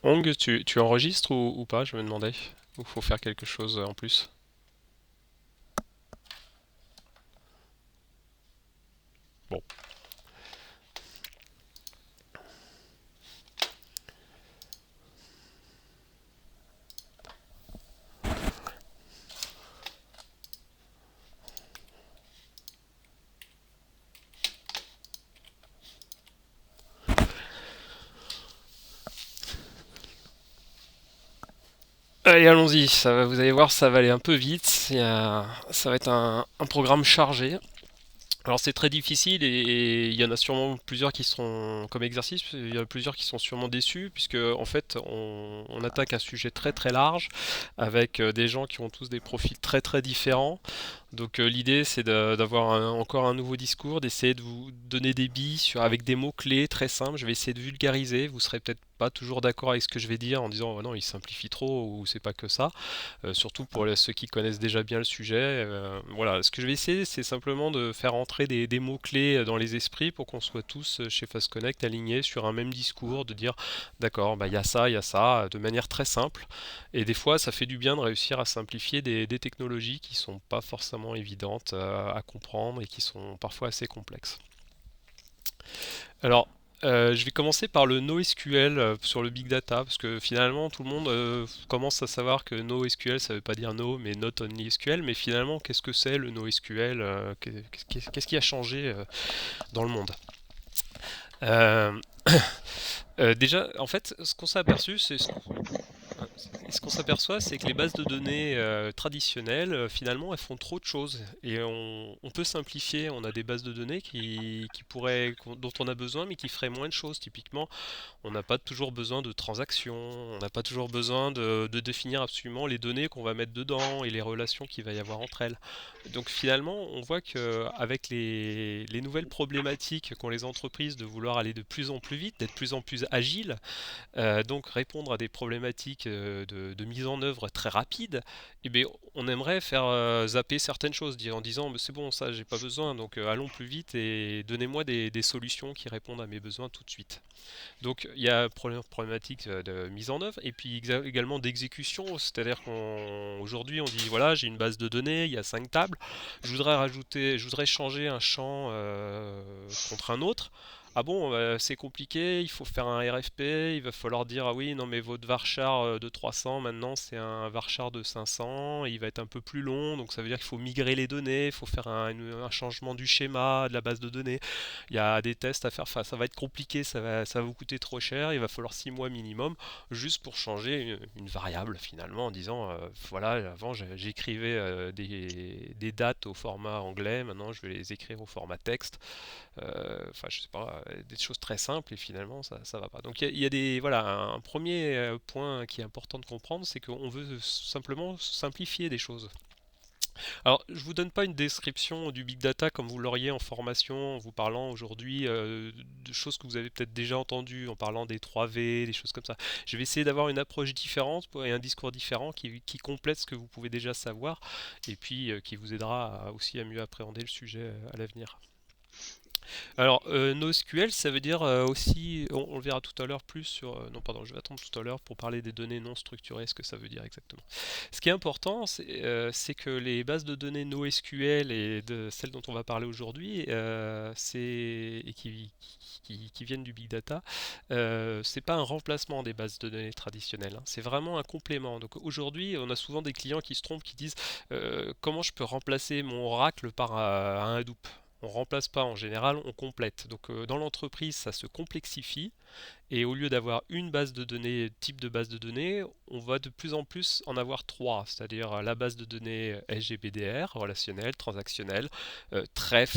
Hong, tu enregistres ou pas, je me demandais. Ou faut faire quelque chose en plus? Bon. Allez, allons-y. Vous allez voir, ça va aller un peu vite. Ça va être un programme chargé. Alors c'est très difficile et il y en a sûrement plusieurs qui seront comme exercice, il y en a plusieurs qui sont sûrement déçus puisque en fait on attaque un sujet très très large avec des gens qui ont tous des profils très très différents. Donc l'idée c'est d'avoir encore un nouveau discours, d'essayer de vous donner des billes avec des mots clés très simples. Je vais essayer de vulgariser. Vous serez peut-être pas toujours d'accord avec ce que je vais dire en disant oh non il simplifie trop ou c'est pas que ça. Surtout pour ceux qui connaissent déjà bien le sujet. Voilà, ce que je vais essayer, c'est simplement de faire entrer des mots-clés dans les esprits pour qu'on soit tous chez Fast Connect alignés sur un même discours, de dire d'accord, bah, il y a ça, de manière très simple. Et des fois, ça fait du bien de réussir à simplifier des technologies qui sont pas forcément évidentes à comprendre et qui sont parfois assez complexes. Alors, je vais commencer par le NoSQL sur le Big Data, parce que finalement tout le monde commence à savoir que NoSQL ça veut pas dire No, mais Not Only SQL, mais finalement qu'est-ce que c'est le NoSQL qu'est-ce qui a changé dans le monde? Euh, Déjà, en fait, ce qu'on s'est aperçu, c'est ce qu'on s'aperçoit, c'est que les bases de données traditionnelles, finalement, elles font trop de choses. Et on peut simplifier. On a des bases de données dont on a besoin, mais qui feraient moins de choses. Typiquement, on n'a pas toujours besoin de transactions, on n'a pas toujours besoin de définir absolument les données qu'on va mettre dedans et les relations qu'il va y avoir entre elles. Donc finalement, on voit que avec les nouvelles problématiques qu'ont les entreprises de vouloir aller de plus en plus vite, d'être de plus en plus agiles, donc répondre à des problématiques de mise en œuvre très rapide, eh bien, on aimerait faire zapper certaines choses en disant mais c'est bon, ça j'ai pas besoin, donc allons plus vite et donnez-moi des solutions qui répondent à mes besoins tout de suite. Donc il y a problématique de mise en œuvre et puis également d'exécution, c'est-à-dire qu'aujourd'hui on dit voilà j'ai une base de données, il y a 5 tables, je voudrais changer un champ contre un autre. Ah bon, c'est compliqué, il faut faire un RFP, il va falloir dire ah oui non mais votre varchar de 300 maintenant c'est un varchar de 500, il va être un peu plus long, donc ça veut dire qu'il faut migrer les données, il faut faire un changement du schéma de la base de données. Il y a des tests à faire, enfin, ça va être compliqué, ça va vous coûter trop cher, il va falloir 6 mois minimum juste pour changer une variable finalement en disant voilà, avant j'écrivais des dates au format anglais, maintenant je vais les écrire au format texte. Enfin, je sais pas, des choses très simples et finalement ça va pas. Donc il y a voilà, un premier point qui est important de comprendre, c'est qu'on veut simplement simplifier des choses. Alors, je vous donne pas une description du big data comme vous l'auriez en formation, en vous parlant aujourd'hui de choses que vous avez peut-être déjà entendues, en parlant des 3V, des choses comme ça. Je vais essayer d'avoir une approche différente et un discours différent qui complète ce que vous pouvez déjà savoir et puis qui vous aidera aussi à mieux appréhender le sujet à l'avenir. Alors, NoSQL, ça veut dire aussi, on le verra tout à l'heure plus sur... non, pardon, je vais attendre tout à l'heure pour parler des données non structurées, ce que ça veut dire exactement. Ce qui est important, c'est que les bases de données NoSQL et de celles dont on va parler aujourd'hui, et qui viennent du big data, c'est pas un remplacement des bases de données traditionnelles, hein. C'est vraiment un complément. Donc aujourd'hui, on a souvent des clients qui se trompent, qui disent comment je peux remplacer mon Oracle par un Hadoop. On remplace pas en général, on complète. Donc dans l'entreprise, ça se complexifie et au lieu d'avoir une base de données, type de base de données, on va de plus en plus en avoir trois, c'est-à-dire la base de données SGBDR, relationnelle, transactionnelle, très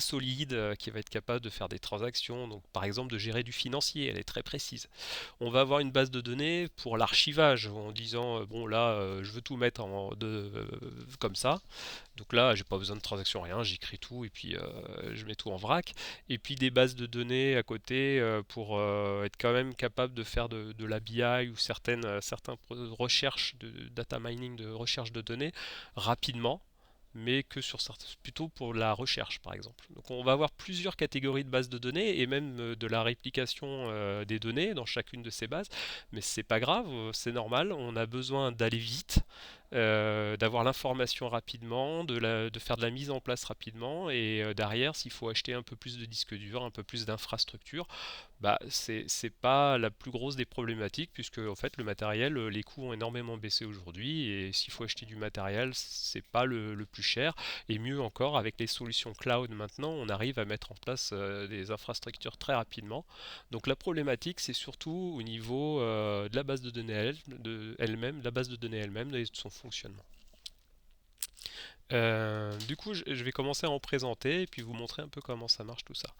solide, qui va être capable de faire des transactions, donc par exemple de gérer du financier, elle est très précise. On va avoir une base de données pour l'archivage, en disant bon là je veux tout mettre comme ça, donc là j'ai pas besoin de transaction rien, j'écris tout et puis je mets tout en vrac. Et puis des bases de données à côté pour être quand même capable de faire de la BI ou certaines recherches de data mining, de recherche de données rapidement. mais que sur plutôt pour la recherche par exemple. Donc on va avoir plusieurs catégories de bases de données et même de la réplication des données dans chacune de ces bases, mais c'est pas grave, c'est normal, on a besoin d'aller vite, d'avoir l'information rapidement, de faire de la mise en place rapidement, et derrière, s'il faut acheter un peu plus de disques durs, un peu plus d'infrastructure, bah, c'est pas la plus grosse des problématiques, puisque en fait le matériel, les coûts ont énormément baissé aujourd'hui, et s'il faut acheter du matériel, c'est pas le plus cher, et mieux encore, avec les solutions cloud maintenant, on arrive à mettre en place des infrastructures très rapidement. Donc la problématique, c'est surtout au niveau de la base de données elle-même, la base de données elle-même et de son fonctionnement. Du coup, je vais commencer à en présenter et puis vous montrer un peu comment ça marche tout ça.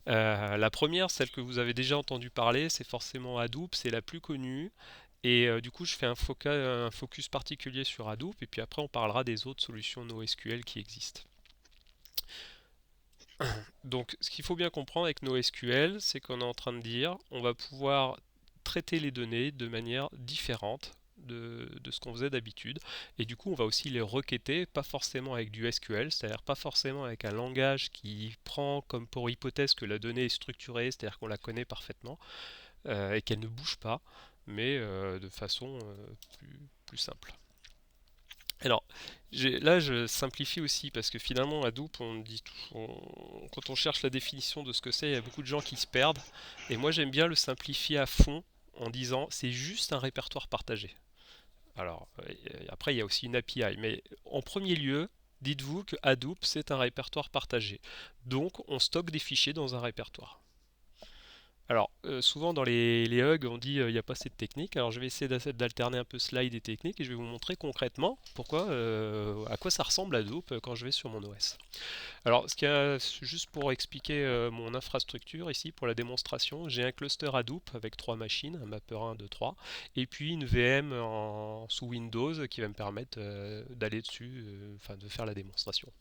La première, celle que vous avez déjà entendu parler, c'est forcément Hadoop, c'est la plus connue. Et du coup, je fais un focus particulier sur Hadoop, et puis après, on parlera des autres solutions NoSQL qui existent. Donc, ce qu'il faut bien comprendre avec NoSQL, c'est qu'on est en train de dire, on va pouvoir traiter les données de manière différente de ce qu'on faisait d'habitude. Et du coup, on va aussi les requêter, pas forcément avec du SQL, c'est-à-dire pas forcément avec un langage qui prend comme pour hypothèse que la donnée est structurée, c'est-à-dire qu'on la connaît parfaitement et qu'elle ne bouge pas, mais de façon plus simple. Alors, là, je simplifie aussi parce que finalement, Hadoop, quand on cherche la définition de ce que c'est, il y a beaucoup de gens qui se perdent. Et moi, j'aime bien le simplifier à fond en disant c'est juste un répertoire partagé. Alors, après, il y a aussi une API. Mais en premier lieu, dites-vous que Hadoop, c'est un répertoire partagé. Donc, on stocke des fichiers dans un répertoire. Alors, souvent dans les hugs, on dit il n'y a pas assez de technique. Alors, je vais essayer d'alterner un peu slide et technique et je vais vous montrer concrètement à quoi ça ressemble Hadoop quand je vais sur mon OS. Alors, juste pour expliquer mon infrastructure ici, pour la démonstration, j'ai un cluster Hadoop avec 3 machines, un mapper 1, 2, 3, et puis une VM sous Windows qui va me permettre d'aller dessus, enfin de faire la démonstration.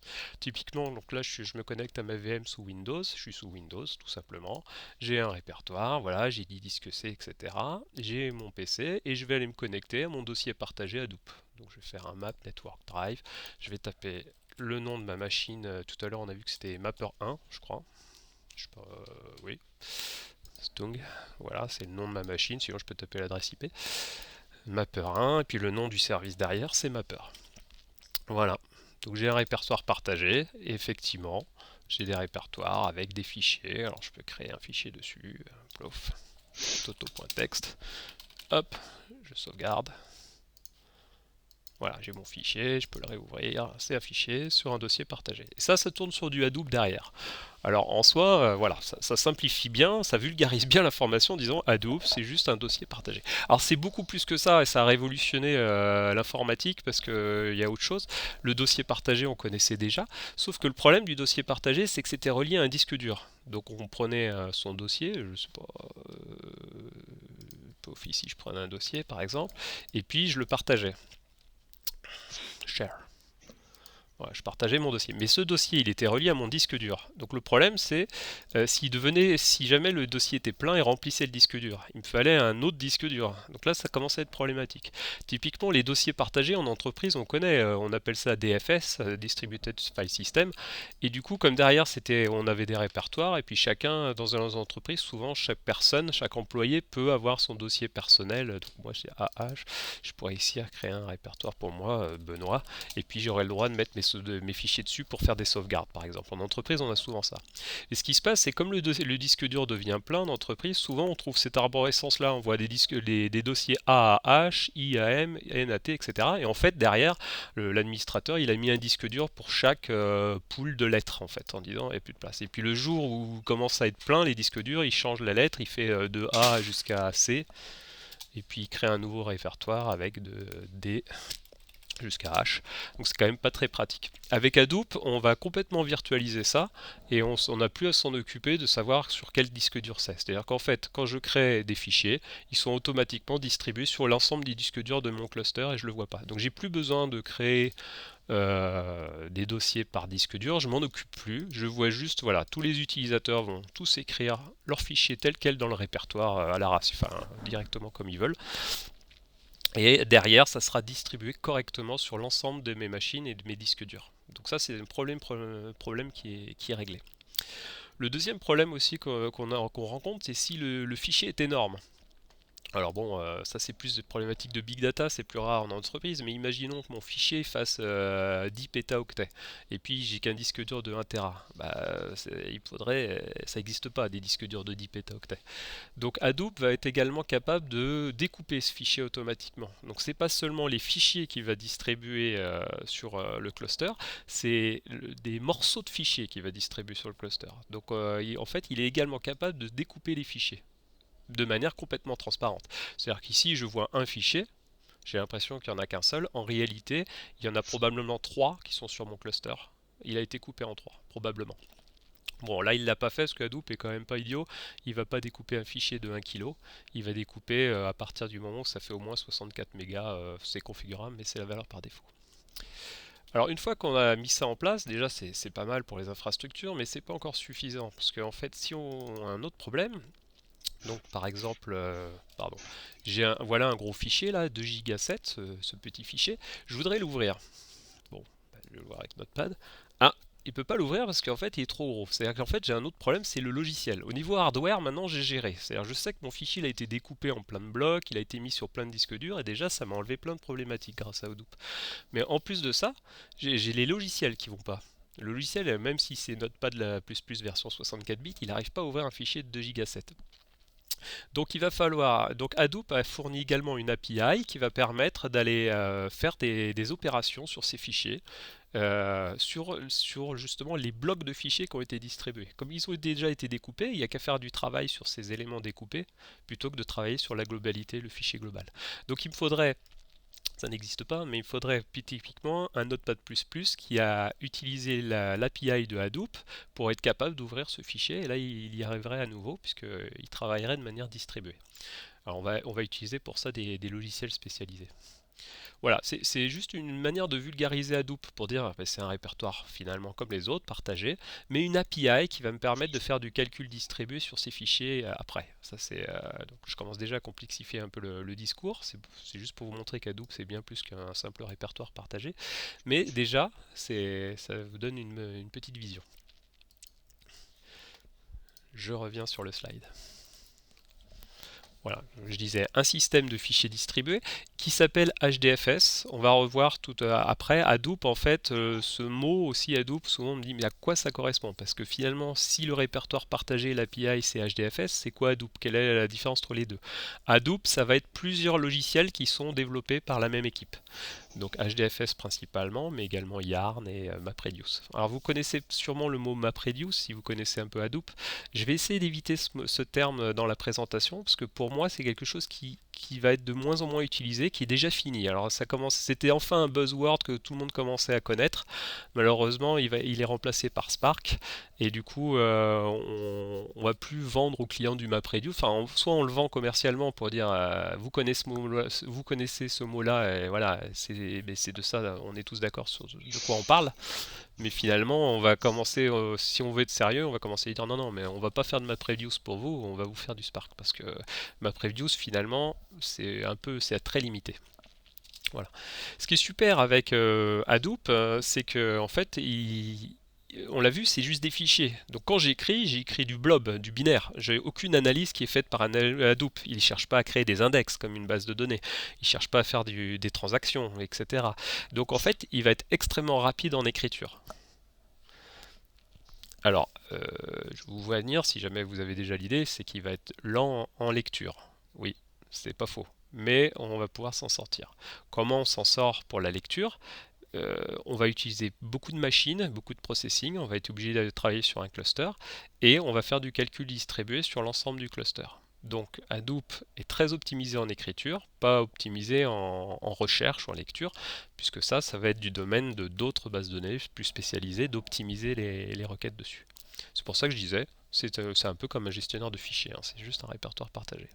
Typiquement, donc là, je me connecte à ma VM sous Windows, je suis sous Windows tout simplement, j'ai un répertoire, voilà, j'ai 10 disques C, etc. J'ai mon PC et je vais aller me connecter à mon dossier partagé Hadoop. Donc je vais faire un map network drive, je vais taper le nom de ma machine. Tout à l'heure, on a vu que c'était Mapper 1, je crois. Je sais pas, oui. Stung. Voilà, c'est le nom de ma machine. Sinon, je peux taper l'adresse IP. Mapper 1, et puis le nom du service derrière, c'est Mapper. Voilà. Donc j'ai un répertoire partagé. Et effectivement, j'ai des répertoires avec des fichiers. Alors je peux créer un fichier dessus. Plouf. Toto.txt. Hop, je sauvegarde. Voilà, j'ai mon fichier, je peux le réouvrir, c'est affiché sur un dossier partagé. Et ça tourne sur du Hadoop derrière. Alors en soi, voilà, ça simplifie bien, ça vulgarise bien l'information, disons Hadoop, c'est juste un dossier partagé. Alors c'est beaucoup plus que ça, et ça a révolutionné l'informatique, parce qu'il y a autre chose. Le dossier partagé, on connaissait déjà, sauf que le problème du dossier partagé, c'est que c'était relié à un disque dur. Donc on prenait son dossier, je sais pas, ici je prenais un dossier par exemple, et puis je le partageais. Share. Voilà, je partageais mon dossier. Mais ce dossier, il était relié à mon disque dur. Donc le problème, c'est si jamais le dossier était plein et remplissait le disque dur, il me fallait un autre disque dur. Donc là, ça commençait à être problématique. Typiquement, les dossiers partagés en entreprise, on connaît, on appelle ça DFS, Distributed File System. Et du coup, comme derrière, on avait des répertoires, et puis chacun, dans une entreprise, souvent, chaque personne, chaque employé peut avoir son dossier personnel. Donc moi, j'ai AH, je pourrais ici créer un répertoire pour moi, Benoît, et puis j'aurais le droit de mettre mes fichiers dessus pour faire des sauvegardes par exemple. En entreprise, on a souvent ça. Et ce qui se passe, c'est comme le disque dur devient plein en entreprise, souvent on trouve cette arborescence là, on voit des dossiers A à H, I à M, N à T, etc. Et en fait derrière, l'administrateur il a mis un disque dur pour chaque pool de lettres en fait, en disant il n'y a plus de place. Et puis le jour où commence à être plein les disques durs, il change la lettre, il fait de A jusqu'à C, et puis il crée un nouveau répertoire avec de D jusqu'à H. Donc c'est quand même pas très pratique. Avec Hadoop, on va complètement virtualiser ça et on n'a plus à s'en occuper de savoir sur quel disque dur c'est. C'est-à-dire qu'en fait, quand je crée des fichiers, ils sont automatiquement distribués sur l'ensemble des disques durs de mon cluster et je le vois pas. Donc j'ai plus besoin de créer des dossiers par disque dur, je m'en occupe plus, je vois juste, voilà, tous les utilisateurs vont tous écrire leurs fichiers tels quels dans le répertoire à la race, enfin directement comme ils veulent. Et derrière, ça sera distribué correctement sur l'ensemble de mes machines et de mes disques durs. Donc ça, c'est un problème qui est réglé. Le deuxième problème aussi qu'on rencontre, c'est si le fichier est énorme. Alors bon, ça c'est plus de problématiques de big data, c'est plus rare en entreprise, mais imaginons que mon fichier fasse 10 pétaoctets, et puis j'ai qu'un disque dur de 1 Tera. Ça n'existe pas des disques durs de 10 pétaoctets. Donc Hadoop va être également capable de découper ce fichier automatiquement. Donc c'est pas seulement les fichiers qu'il va distribuer sur le cluster, c'est des morceaux de fichiers qu'il va distribuer sur le cluster. Donc en fait, il est également capable de découper les fichiers de manière complètement transparente. C'est-à-dire qu'ici, je vois un fichier, j'ai l'impression qu'il n'y en a qu'un seul. En réalité, il y en a probablement 3 qui sont sur mon cluster. Il a été coupé en 3, probablement. Bon, là, il ne l'a pas fait parce que Hadoop est quand même pas idiot. Il ne va pas découper un fichier de 1 kg. Il va découper à partir du moment où ça fait au moins 64 mégas. C'est configurable, mais c'est la valeur par défaut. Alors, une fois qu'on a mis ça en place, déjà, c'est pas mal pour les infrastructures, mais c'est pas encore suffisant. Parce qu'en fait, si on a un autre problème, donc par exemple, pardon, voilà un gros fichier là, 2 Go 7, ce petit fichier. Je voudrais l'ouvrir. Bon, je vais le voir avec Notepad. Ah, il peut pas l'ouvrir parce qu'en fait il est trop gros. C'est-à-dire qu'en fait j'ai un autre problème, c'est le logiciel. Au niveau hardware, maintenant j'ai géré. C'est-à-dire je sais que mon fichier il a été découpé en plein de blocs, il a été mis sur plein de disques durs et déjà ça m'a enlevé plein de problématiques grâce à Hadoop. Mais en plus de ça, j'ai les logiciels qui vont pas. Le logiciel, même si c'est Notepad la plus version 64 bits, il n'arrive pas à ouvrir un fichier de 2 Go 7. Donc il va falloir, donc Hadoop a fourni également une API qui va permettre d'aller faire des opérations sur ces fichiers, sur justement les blocs de fichiers qui ont été distribués. Comme ils ont déjà été découpés, il n'y a qu'à faire du travail sur ces éléments découpés plutôt que de travailler sur la globalité, le fichier global. Donc il me faudrait, ça n'existe pas, mais il faudrait typiquement un Notepad++ qui a utilisé l'API de Hadoop pour être capable d'ouvrir ce fichier, et là il y arriverait à nouveau puisqu'il travaillerait de manière distribuée. Alors on va utiliser pour ça des logiciels spécialisés. Voilà, c'est juste une manière de vulgariser Hadoop pour dire que c'est un répertoire finalement comme les autres, partagé, mais une API qui va me permettre de faire du calcul distribué sur ces fichiers après. Ça donc je commence déjà à complexifier un peu le discours. C'est juste pour vous montrer qu'Hadoop c'est bien plus qu'un simple répertoire partagé, mais déjà ça vous donne une petite vision. Je reviens sur le slide. Voilà, je disais un système de fichiers distribués qui s'appelle HDFS. On va revoir tout après. Hadoop, en fait, ce mot aussi Hadoop, souvent on me dit mais à quoi ça correspond? Parce que finalement, si le répertoire partagé, l'API, c'est HDFS, c'est quoi Hadoop? Quelle est la différence entre les deux? Hadoop, ça va être plusieurs logiciels qui sont développés par la même équipe. Donc HDFS principalement, mais également Yarn et MapReduce. Alors vous connaissez sûrement le mot MapReduce si vous connaissez un peu Hadoop. Je vais essayer d'éviter ce terme dans la présentation parce que pour moi c'est quelque chose qui va être de moins en moins utilisé, qui est déjà fini. Alors c'était enfin un buzzword que tout le monde commençait à connaître. Malheureusement, il est remplacé par Spark et du coup, on va plus vendre aux clients du MapReduce. Enfin, soit on le vend commercialement pour dire vous connaissez ce mot-là, et voilà, c'est de ça, on est tous d'accord sur de quoi on parle. Mais finalement, on va commencer, si on veut être sérieux, on va commencer à dire non, non, mais on va pas faire de MapReduce pour vous, on va vous faire du Spark parce que MapReduce finalement, c'est très limité. Voilà. Ce qui est super avec Hadoop, c'est que en fait, on l'a vu, c'est juste des fichiers. Donc quand j'écris du blob, du binaire. J'ai aucune analyse qui est faite par un Hadoop. Il ne cherche pas à créer des index comme une base de données. Il ne cherche pas à faire des transactions, etc. Donc en fait, il va être extrêmement rapide en écriture. Alors, je vous vois venir, si jamais vous avez déjà l'idée, c'est qu'il va être lent en lecture. Oui, c'est pas faux. Mais on va pouvoir s'en sortir. Comment on s'en sort pour la lecture? On va utiliser beaucoup de machines, beaucoup de processing, on va être obligé de travailler sur un cluster et on va faire du calcul distribué sur l'ensemble du cluster. Donc Hadoop est très optimisé en écriture, pas optimisé en recherche ou en lecture, puisque ça va être du domaine de d'autres bases de données plus spécialisées, d'optimiser les requêtes dessus. C'est pour ça que je disais, c'est un peu comme un gestionnaire de fichiers, hein, c'est juste un répertoire partagé.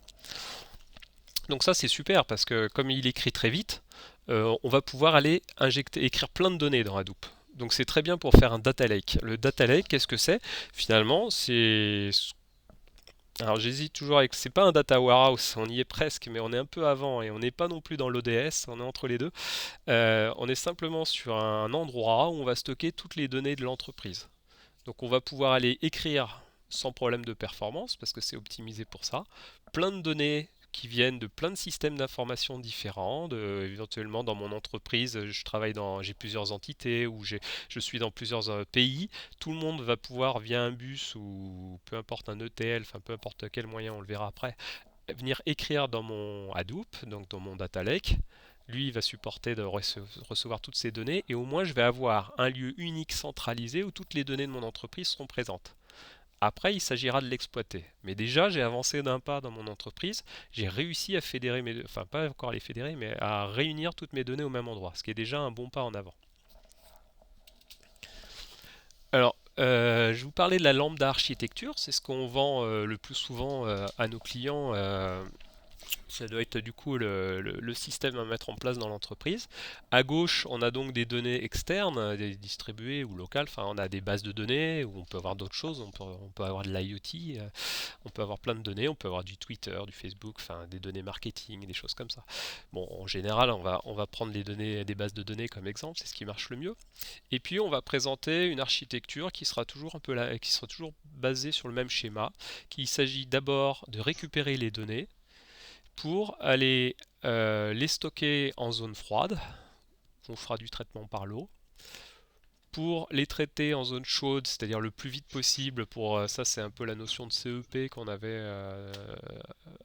Donc ça c'est super parce que comme il écrit très vite, on va pouvoir aller écrire plein de données dans Hadoop. Donc c'est très bien pour faire un data lake. Le data lake, qu'est-ce que c'est? Finalement, c'est Alors j'hésite toujours avec, c'est pas un data warehouse, on y est presque, mais on est un peu avant et on n'est pas non plus dans l'ODS, on est entre les deux. On est simplement sur un endroit où on va stocker toutes les données de l'entreprise. Donc on va pouvoir aller écrire sans problème de performance parce que c'est optimisé pour ça. Plein de données qui viennent de plein de systèmes d'information différents. Éventuellement dans mon entreprise, j'ai plusieurs entités ou je suis dans plusieurs pays. Tout le monde va pouvoir via un bus ou peu importe un ETL, enfin peu importe quel moyen, on le verra après, venir écrire dans mon Hadoop, donc dans mon data lake. Lui, il va supporter de recevoir toutes ces données et au moins je vais avoir un lieu unique centralisé où toutes les données de mon entreprise seront présentes. Après, il s'agira de l'exploiter. Mais déjà, j'ai avancé d'un pas dans mon entreprise. J'ai réussi à fédérer enfin pas encore à les fédérer, mais à réunir toutes mes données au même endroit, ce qui est déjà un bon pas en avant. Alors, je vous parlais de la lambda architecture. C'est ce qu'on vend le plus souvent à nos clients. Ça doit être du coup le système à mettre en place dans l'entreprise. À gauche, on a donc des données externes, des distribuées ou locales. Enfin, on a des bases de données où on peut avoir d'autres choses. On peut avoir de l'IoT, on peut avoir plein de données. On peut avoir du Twitter, du Facebook, enfin des données marketing, des choses comme ça. Bon, en général, on va prendre les données, des bases de données comme exemple. C'est ce qui marche le mieux. Et puis, on va présenter une architecture qui sera toujours un peu qui sera toujours basée sur le même schéma. Qu'il s'agit d'abord de récupérer les données pour aller les stocker en zone froide. On fera du traitement par l'eau. Pour les traiter en zone chaude, c'est-à-dire le plus vite possible, pour ça c'est un peu la notion de CEP qu'on avait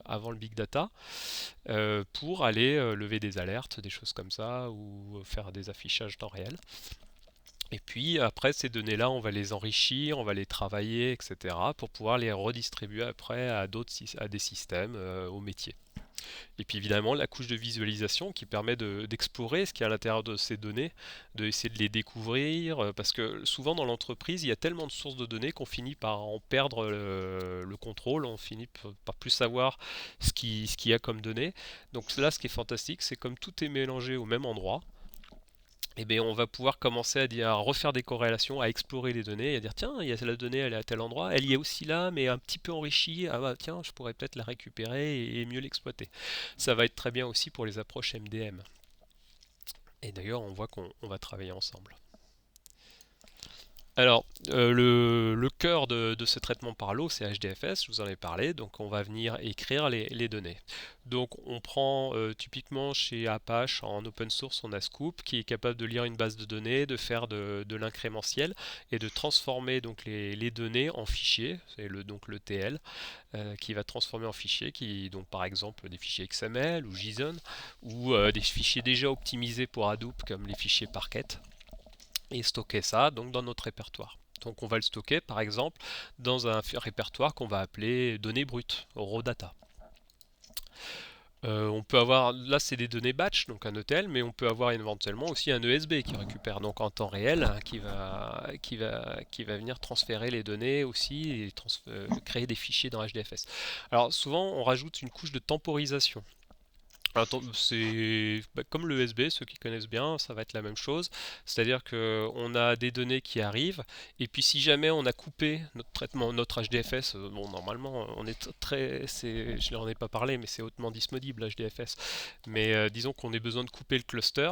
avant le big data, pour aller lever des alertes, des choses comme ça, ou faire des affichages temps réel. Et puis après ces données-là, on va les enrichir, on va les travailler, etc., pour pouvoir les redistribuer après à des systèmes, au métier. Et puis évidemment la couche de visualisation qui permet d'explorer ce qu'il y a à l'intérieur de ces données, d'essayer de les découvrir, parce que souvent dans l'entreprise il y a tellement de sources de données qu'on finit par en perdre le contrôle, on finit par plus savoir ce qu'il y a comme données. Donc là ce qui est fantastique, c'est comme tout est mélangé au même endroit, eh bien, on va pouvoir commencer à refaire des corrélations, à explorer les données, et à dire tiens, il y a la donnée, elle est à tel endroit, elle y est aussi là, mais un petit peu enrichie. Ah bah tiens, je pourrais peut-être la récupérer et mieux l'exploiter. Ça va être très bien aussi pour les approches MDM. Et d'ailleurs, on voit qu'on va travailler ensemble. Alors, le cœur de ce traitement par l'eau, c'est HDFS, je vous en ai parlé, donc on va venir écrire les données. Donc on prend typiquement chez Apache en open source, on a Scoop qui est capable de lire une base de données, de faire de l'incrémentiel et de transformer donc les données en fichiers, c'est donc le TL, qui va transformer en fichiers, qui donc par exemple des fichiers XML ou JSON ou des fichiers déjà optimisés pour Hadoop comme les fichiers Parquet et stocker ça donc dans notre répertoire. Donc on va le stocker par exemple dans un répertoire qu'on va appeler données brutes, raw data. On peut avoir, là c'est des données batch, donc un ETL, mais on peut avoir éventuellement aussi un ESB qui récupère donc en temps réel, hein, qui va venir transférer les données aussi et créer des fichiers dans HDFS. Alors souvent on rajoute une couche de temporisation. C'est comme le USB, ceux qui connaissent bien, ça va être la même chose. C'est-à-dire qu'on a des données qui arrivent, et puis si jamais on a coupé notre traitement, notre HDFS, bon normalement on est je n'en ai pas parlé, mais c'est hautement disponible HDFS. Mais disons qu'on ait besoin de couper le cluster,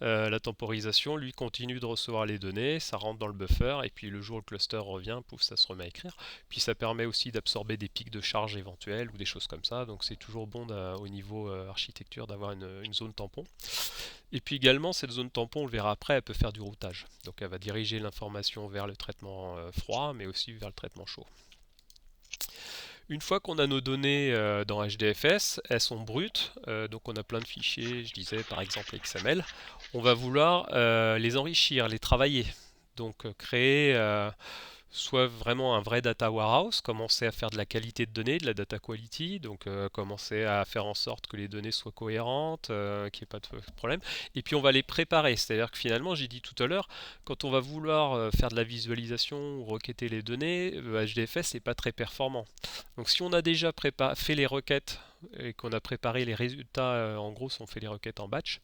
la temporisation, lui continue de recevoir les données, ça rentre dans le buffer, et puis le jour où le cluster revient, pouf, ça se remet à écrire. Puis ça permet aussi d'absorber des pics de charge éventuels ou des choses comme ça, donc c'est toujours bon au niveau architecture d'avoir une zone tampon. Et puis également, cette zone tampon, on le verra après, elle peut faire du routage. Donc elle va diriger l'information vers le traitement froid, mais aussi vers le traitement chaud. Une fois qu'on a nos données dans HDFS, elles sont brutes, donc on a plein de fichiers, je disais par exemple XML. On va vouloir les enrichir, les travailler. Donc créer soit vraiment un vrai data warehouse, commencer à faire de la qualité de données, de la data quality, donc commencer à faire en sorte que les données soient cohérentes, qu'il n'y ait pas de problème. Et puis on va les préparer, c'est-à-dire que finalement, j'ai dit tout à l'heure, quand on va vouloir faire de la visualisation ou requêter les données, HDFS n'est pas très performant. Donc si on a déjà fait les requêtes et qu'on a préparé les résultats, en gros si on fait les requêtes en batch,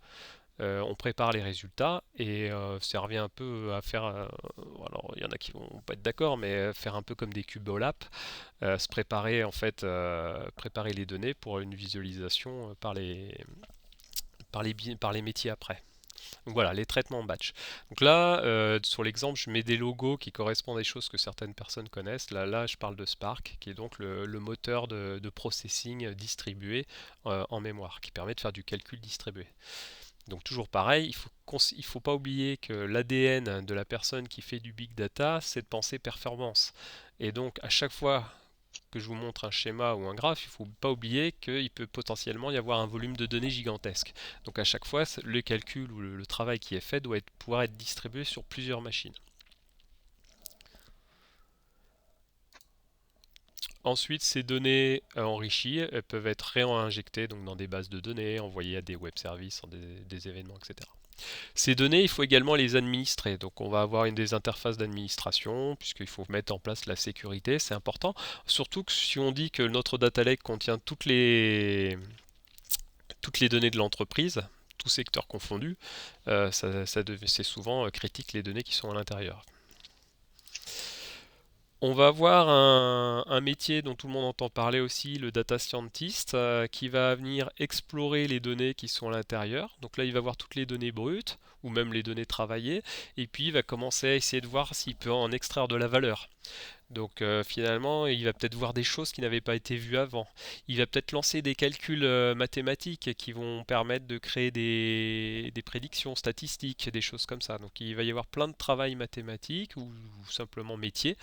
On prépare les résultats et ça revient un peu à faire, alors il y en a qui vont pas être d'accord, mais faire un peu comme des cubes OLAP, se préparer en fait, préparer les données pour une visualisation par les métiers après. Donc voilà, les traitements en batch. Donc là, sur l'exemple, je mets des logos qui correspondent à des choses que certaines personnes connaissent. Là, je parle de Spark, qui est donc le moteur de processing distribué en mémoire, qui permet de faire du calcul distribué. Donc toujours pareil, il faut pas oublier que l'ADN de la personne qui fait du big data, c'est de penser performance. Et donc à chaque fois que je vous montre un schéma ou un graphe, il ne faut pas oublier qu'il peut potentiellement y avoir un volume de données gigantesque. Donc à chaque fois, le calcul ou le travail qui est fait doit pouvoir être distribué sur plusieurs machines. Ensuite, ces données enrichies, elles peuvent être réinjectées donc dans des bases de données, envoyées à des web services, des événements, etc. Ces données, il faut également les administrer. Donc on va avoir des interfaces d'administration, puisqu'il faut mettre en place la sécurité, c'est important. Surtout que si on dit que notre data lake contient toutes les données de l'entreprise, tous secteurs confondus, c'est souvent critique les données qui sont à l'intérieur. On va avoir un métier dont tout le monde entend parler aussi, le data scientist, qui va venir explorer les données qui sont à l'intérieur. Donc là, il va voir toutes les données brutes, ou même les données travaillées, et puis il va commencer à essayer de voir s'il peut en extraire de la valeur. Donc finalement, il va peut-être voir des choses qui n'avaient pas été vues avant. Il va peut-être lancer des calculs mathématiques qui vont permettre de créer des prédictions statistiques, des choses comme ça. Donc il va y avoir plein de travail mathématique ou simplement métier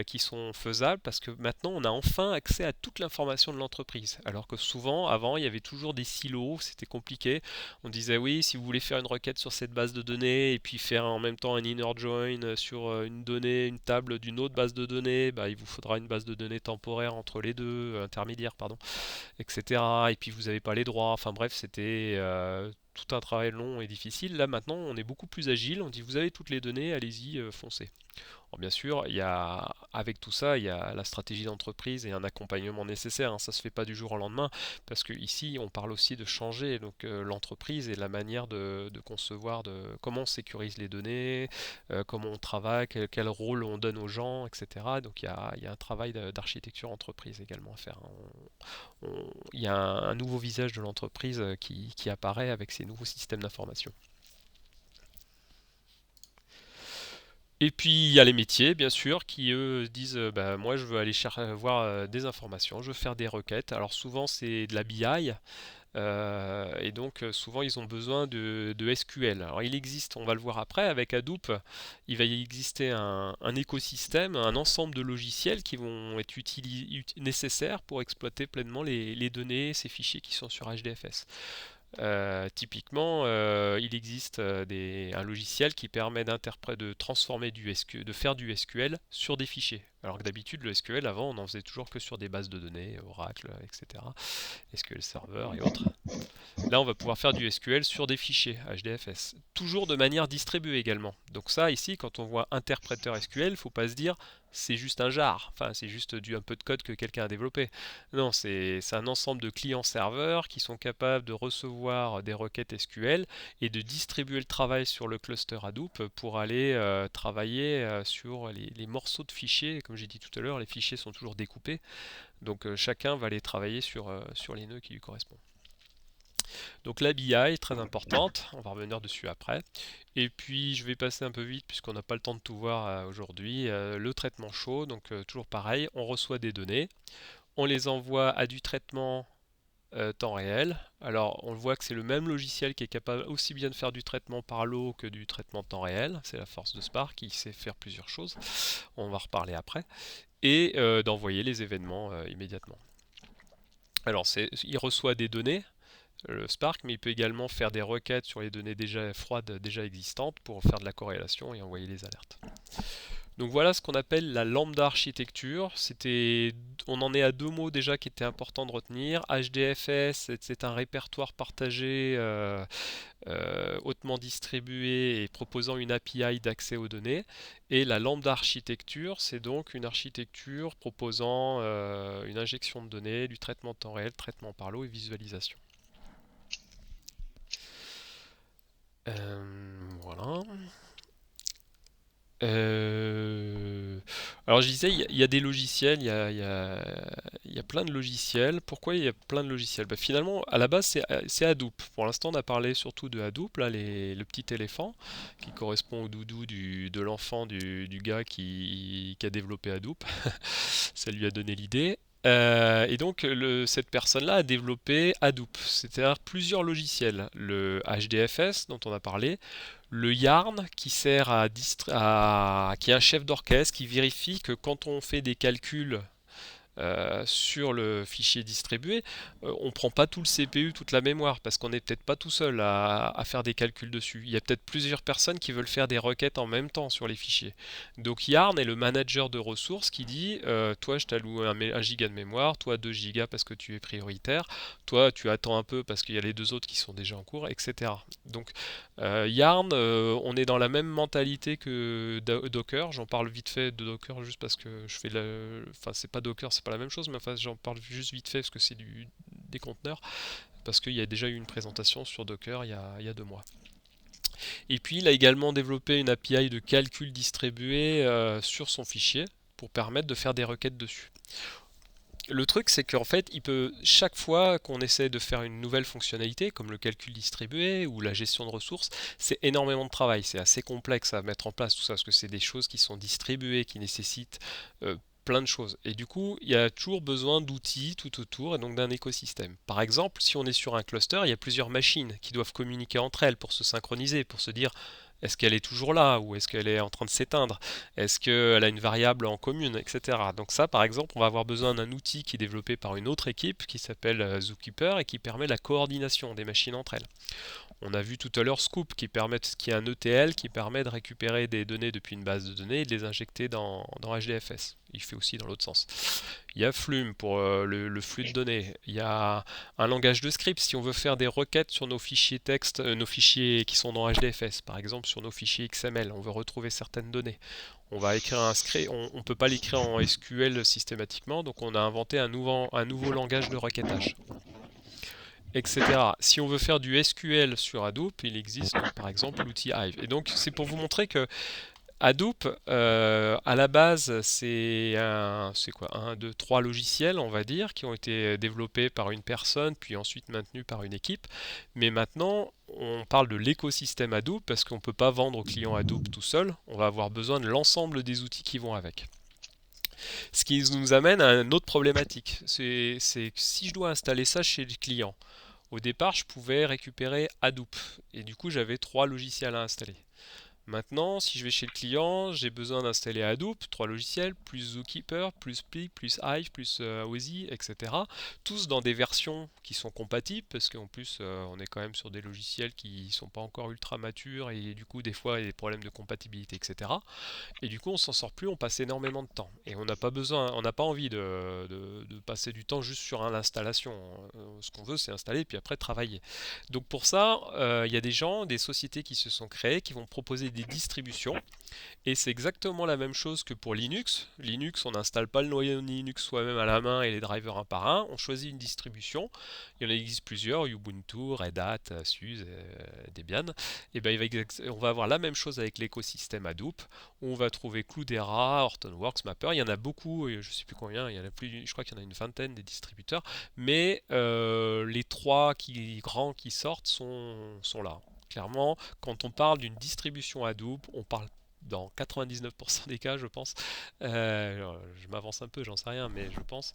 qui sont faisables parce que maintenant on a enfin accès à toute l'information de l'entreprise. Alors que souvent, avant, il y avait toujours des silos, c'était compliqué. On disait oui, si vous voulez faire une requête sur cette base de données et puis faire en même temps un inner join sur une donnée, une table d'une autre base de données, bah, il vous faudra une base de données temporaire entre les deux, intermédiaire, pardon, etc. Et puis vous n'avez pas les droits. Enfin bref, c'était tout un travail long et difficile. Là maintenant, on est beaucoup plus agile. On dit vous avez toutes les données, allez-y, foncez. Alors bien sûr, avec tout ça, il y a la stratégie d'entreprise et un accompagnement nécessaire, hein. Ça ne se fait pas du jour au lendemain, parce que ici, on parle aussi de changer donc l'entreprise et la manière de concevoir, de comment on sécurise les données, comment on travaille, quel rôle on donne aux gens, etc. Donc il y a un travail d'architecture entreprise également à faire, hein. Il y a un nouveau visage de l'entreprise qui apparaît avec ces nouveaux systèmes d'information. Et puis il y a les métiers, bien sûr, qui eux disent bah, moi je veux aller voir des informations, je veux faire des requêtes. Alors souvent c'est de la BI, et donc souvent ils ont besoin de SQL. Alors il existe, on va le voir après, avec Hadoop, il va y exister un écosystème, un ensemble de logiciels qui vont être nécessaires pour exploiter pleinement les données, ces fichiers qui sont sur HDFS. Typiquement, il existe un logiciel qui permet de transformer de faire du SQL sur des fichiers. Alors que d'habitude, le SQL avant, on en faisait toujours que sur des bases de données, Oracle, etc., SQL Server et autres. Là, on va pouvoir faire du SQL sur des fichiers HDFS, toujours de manière distribuée également. Donc ça, ici, quand on voit interpréteur SQL, il ne faut pas se dire c'est juste un jar, enfin c'est juste un peu de code que quelqu'un a développé. Non, c'est un ensemble de clients-serveurs qui sont capables de recevoir des requêtes SQL et de distribuer le travail sur le cluster Hadoop pour aller travailler sur les morceaux de fichiers. Comme j'ai dit tout à l'heure, les fichiers sont toujours découpés, donc chacun va aller travailler sur les nœuds qui lui correspondent. Donc la BI est très importante, on va revenir dessus après. Et puis je vais passer un peu vite puisqu'on n'a pas le temps de tout voir aujourd'hui. Le traitement chaud, donc toujours pareil, on reçoit des données, on les envoie à du traitement temps réel. Alors on voit que c'est le même logiciel qui est capable aussi bien de faire du traitement par l'eau que du traitement temps réel. C'est la force de Spark qui sait faire plusieurs choses. On va en reparler après. Et d'envoyer les événements immédiatement. Alors il reçoit des données, le Spark, mais il peut également faire des requêtes sur les données déjà froides, déjà existantes, pour faire de la corrélation et envoyer les alertes. Donc voilà ce qu'on appelle la lambda architecture. On en est à deux mots déjà qui étaient importants de retenir. HDFS, c'est un répertoire partagé, hautement distribué et proposant une API d'accès aux données. Et la lambda architecture, c'est donc une architecture proposant une injection de données, du traitement de temps réel, traitement par l'eau et visualisation. Voilà. Euh, Alors je disais, il y a des logiciels, il y a plein de logiciels. Pourquoi il y a plein de logiciels? Bah, finalement, à la base, c'est Hadoop. Pour l'instant, on a parlé surtout de Hadoop, là, le petit éléphant, qui correspond au doudou de l'enfant du gars qui a développé Hadoop. Ça lui a donné l'idée. Et donc, cette personne-là a développé Hadoop, c'est-à-dire plusieurs logiciels. Le HDFS, dont on a parlé, le Yarn, qui sert qui est un chef d'orchestre, qui vérifie que quand on fait des calculs sur le fichier distribué, on ne prend pas tout le CPU, toute la mémoire, parce qu'on n'est peut-être pas tout seul à faire des calculs dessus. Il y a peut-être plusieurs personnes qui veulent faire des requêtes en même temps sur les fichiers. Donc Yarn est le manager de ressources qui dit toi je t'alloue 1 giga de mémoire, toi 2 gigas parce que tu es prioritaire, toi tu attends un peu parce qu'il y a les deux autres qui sont déjà en cours, etc. Donc Yarn, on est dans la même mentalité que Docker. J'en parle vite fait de Docker juste parce que je fais enfin c'est pas Docker, c'est pas la même chose, mais enfin j'en parle juste vite fait parce que c'est des conteneurs, parce qu'il y a déjà eu une présentation sur Docker il y a 2 mois. Et puis il a également développé une API de calcul distribué sur son fichier pour permettre de faire des requêtes dessus. Le truc, c'est qu'en fait, chaque fois qu'on essaie de faire une nouvelle fonctionnalité, comme le calcul distribué ou la gestion de ressources, c'est énormément de travail. C'est assez complexe à mettre en place tout ça, parce que c'est des choses qui sont distribuées, qui nécessitent plein de choses. Et du coup, il y a toujours besoin d'outils tout autour et donc d'un écosystème. Par exemple, si on est sur un cluster, il y a plusieurs machines qui doivent communiquer entre elles pour se synchroniser, pour se dire est-ce qu'elle est toujours là ou est-ce qu'elle est en train de s'éteindre? Est-ce qu'elle a une variable en commune, etc. Donc ça, par exemple, on va avoir besoin d'un outil qui est développé par une autre équipe qui s'appelle Zookeeper et qui permet la coordination des machines entre elles. On a vu tout à l'heure Scoop qui est un ETL qui permet de récupérer des données depuis une base de données et de les injecter dans HDFS. Il fait aussi dans l'autre sens. Il y a Flume pour le flux de données. Il y a un langage de script si on veut faire des requêtes sur nos fichiers texte, nos fichiers qui sont dans HDFS, par exemple sur nos fichiers XML. On veut retrouver certaines données. On va écrire un script, on ne peut pas l'écrire en SQL systématiquement, donc on a inventé un nouveau langage de requêtage, etc. Si on veut faire du SQL sur Hadoop, il existe donc, par exemple l'outil Hive. Et donc c'est pour vous montrer que Hadoop, à la base, c'est quoi, un, deux, trois logiciels, on va dire, qui ont été développés par une personne, puis ensuite maintenus par une équipe. Mais maintenant, on parle de l'écosystème Hadoop parce qu'on ne peut pas vendre au client Hadoop tout seul. On va avoir besoin de l'ensemble des outils qui vont avec. Ce qui nous amène à une autre problématique. C'est que si je dois installer ça chez le client, au départ, je pouvais récupérer Hadoop. Et du coup, j'avais 3 logiciels à installer. Maintenant, si je vais chez le client, j'ai besoin d'installer Hadoop, 3 logiciels, plus Zookeeper, plus Pig, plus Hive, plus Awezy, etc. Tous dans des versions qui sont compatibles, parce qu'en plus, on est quand même sur des logiciels qui ne sont pas encore ultra matures, et du coup, des fois, il y a des problèmes de compatibilité, etc. Et du coup, on s'en sort plus, on passe énormément de temps. Et on n'a pas besoin, on n'a pas envie de passer du temps juste sur l'installation. Ce qu'on veut, c'est installer, puis après travailler. Donc pour ça, il y a des gens, des sociétés qui se sont créées, qui vont proposer des distributions. Et c'est exactement la même chose que pour Linux. Linux, on n'installe pas le noyau Linux soi-même à la main et les drivers un par un. On choisit une distribution. Il y en existe plusieurs, Ubuntu, Red Hat, SUSE, Debian. Et ben, on va avoir la même chose avec l'écosystème Hadoop, où on va trouver Cloudera, Hortonworks, Mapper. Il y en a beaucoup, je ne sais plus combien, il y en a plus, je crois qu'il y en a une vingtaine des distributeurs. Mais les trois grands qui sortent sont là. Clairement, quand on parle d'une distribution Hadoop, on parle dans 99% des cas, je pense. Je m'avance un peu, j'en sais rien, mais je pense.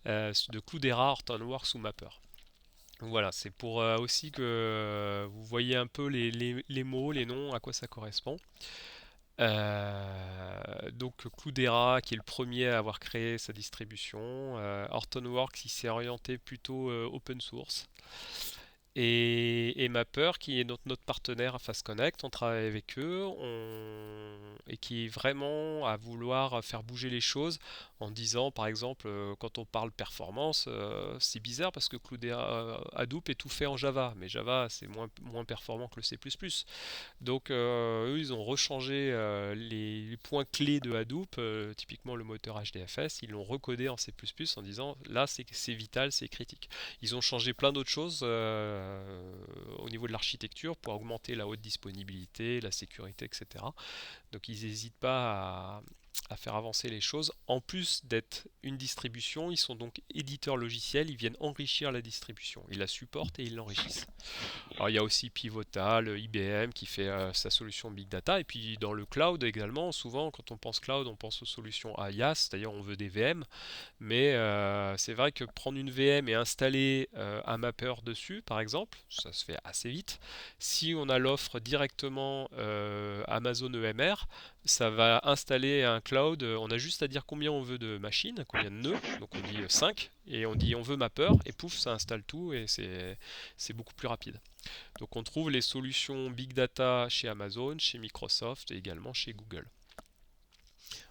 De Cloudera, Hortonworks ou Mapper. Donc voilà, c'est pour aussi que vous voyez un peu les mots, les noms, à quoi ça correspond. Donc Cloudera, qui est le premier à avoir créé sa distribution. Hortonworks, qui s'est orienté plutôt open source. Et Mapper, qui est notre partenaire à Fast Connect, on travaille avec eux, et qui est vraiment à vouloir faire bouger les choses en disant, par exemple, quand on parle performance, c'est bizarre parce que Hadoop est tout fait en Java, mais Java c'est moins performant que le C++. Donc eux, ils ont rechangé les points clés de Hadoop, typiquement le moteur HDFS, ils l'ont recodé en C++ en disant là c'est vital, c'est critique. Ils ont changé plein d'autres choses au niveau de l'architecture pour augmenter la haute disponibilité, la sécurité, etc. Donc ils n'hésitent pas à faire avancer les choses. En plus d'être une distribution, ils sont donc éditeurs logiciels, ils viennent enrichir la distribution. Ils la supportent et ils l'enrichissent. Alors il y a aussi Pivotal, IBM qui fait sa solution Big Data. Et puis dans le cloud également, souvent quand on pense cloud, on pense aux solutions IaaS, c'est-à-dire on veut des VM. Mais c'est vrai que prendre une VM et installer un mapper dessus, par exemple, ça se fait assez vite. Si on a l'offre directement Amazon EMR, ça va installer un cloud. On a juste à dire combien on veut de machines, combien de nœuds. Donc on dit 5 et on dit on veut mapper et pouf, ça installe tout et c'est beaucoup plus rapide. Donc on trouve les solutions Big Data chez Amazon, chez Microsoft et également chez Google.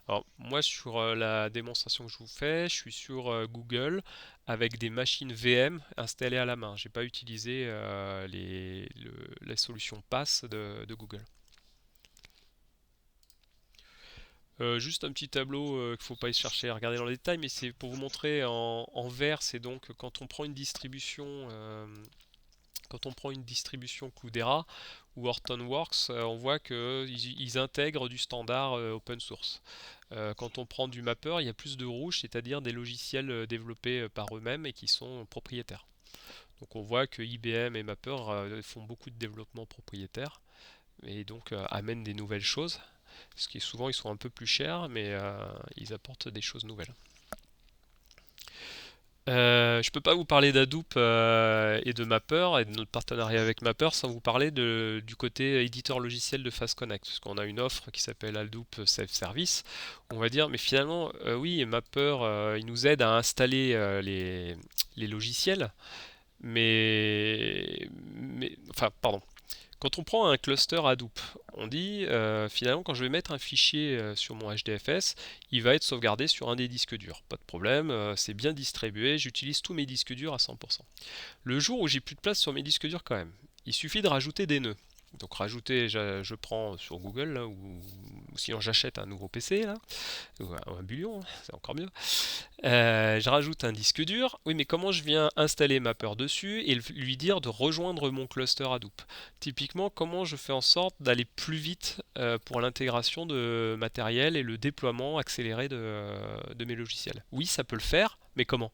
Alors moi sur la démonstration que je vous fais, je suis sur Google avec des machines VM installées à la main. J'ai pas utilisé les solutions PaaS de Google. Juste un petit tableau qu'il ne faut pas y chercher à regarder dans les détails, mais c'est pour vous montrer en vert, c'est donc quand on prend une distribution Cloudera ou Hortonworks, on voit qu'ils intègrent du standard open source. Quand on prend du mapper, il y a plus de rouge, c'est-à-dire des logiciels développés par eux-mêmes et qui sont propriétaires. Donc on voit que IBM et Mapper font beaucoup de développement propriétaire et donc amènent des nouvelles choses. Ce qui est souvent ils sont un peu plus chers, mais ils apportent des choses nouvelles. Je peux pas vous parler d'Hadoop et de Mapper et de notre partenariat avec Mapper sans vous parler du côté éditeur logiciel de FastConnect, parce qu'on a une offre qui s'appelle Hadoop Self Service. On va dire, mais finalement, oui, Mapper, il nous aide à installer les logiciels, enfin, pardon. Quand on prend un cluster Hadoop, on dit finalement quand je vais mettre un fichier sur mon HDFS, il va être sauvegardé sur un des disques durs. Pas de problème, c'est bien distribué, j'utilise tous mes disques durs à 100%. Le jour où j'ai plus de place sur mes disques durs quand même, il suffit de rajouter des nœuds. Donc rajouter, je prends sur Google là, ou sinon j'achète un nouveau PC là, ou un bullion, hein, c'est encore mieux. Je rajoute un disque dur. Oui, mais comment je viens installer Mapper dessus et lui dire de rejoindre mon cluster Hadoop? Typiquement, comment je fais en sorte d'aller plus vite pour l'intégration de matériel et le déploiement accéléré de mes logiciels? Oui, ça peut le faire, mais comment?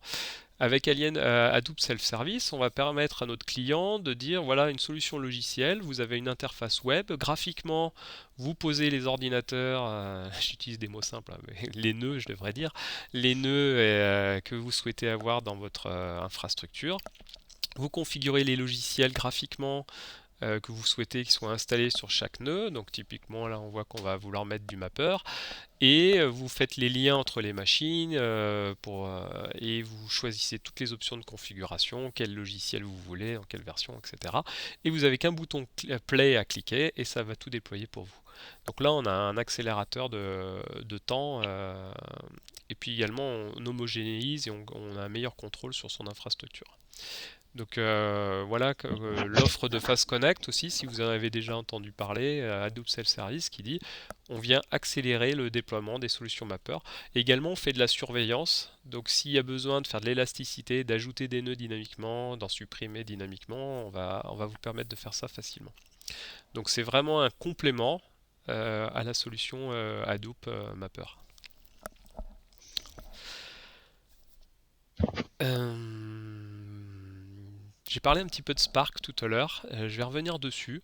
Avec Hadoop Self Service, on va permettre à notre client de dire voilà une solution logicielle, vous avez une interface web, graphiquement vous posez les ordinateurs, j'utilise des mots simples, hein, mais les nœuds je devrais dire, les nœuds que vous souhaitez avoir dans votre infrastructure. Vous configurez les logiciels graphiquement que vous souhaitez qu'ils soient installés sur chaque nœud. Donc typiquement là on voit qu'on va vouloir mettre du mapper. Et vous faites les liens entre les machines et vous choisissez toutes les options de configuration, quel logiciel vous voulez, en quelle version, etc. Et vous n'avez qu'un bouton play à cliquer et ça va tout déployer pour vous. Donc là on a un accélérateur de temps et puis également on homogénéise et on a un meilleur contrôle sur son infrastructure. Donc voilà l'offre de FastConnect aussi, si vous en avez déjà entendu parler, Hadoop Self Service qui dit on vient accélérer le déploiement des solutions Mapper. Et également on fait de la surveillance, donc s'il y a besoin de faire de l'élasticité, d'ajouter des nœuds dynamiquement, d'en supprimer dynamiquement, on va vous permettre de faire ça facilement. Donc c'est vraiment un complément à la solution Hadoop Mapper. J'ai parlé un petit peu de Spark tout à l'heure, je vais revenir dessus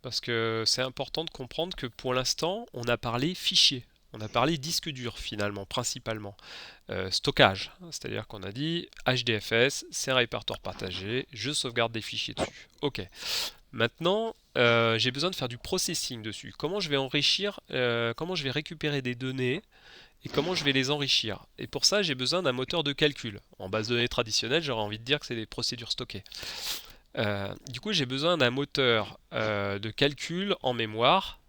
parce que c'est important de comprendre que pour l'instant on a parlé fichier, on a parlé disque dur finalement principalement, stockage, c'est-à-dire qu'on a dit HDFS, c'est un répertoire partagé, je sauvegarde des fichiers dessus. Ok, maintenant j'ai besoin de faire du processing dessus, comment je vais enrichir, comment je vais récupérer des données et comment je vais les enrichir. Et pour ça, j'ai besoin d'un moteur de calcul. En base de données traditionnelle, j'aurais envie de dire que c'est des procédures stockées. Du coup, j'ai besoin d'un moteur de calcul en mémoire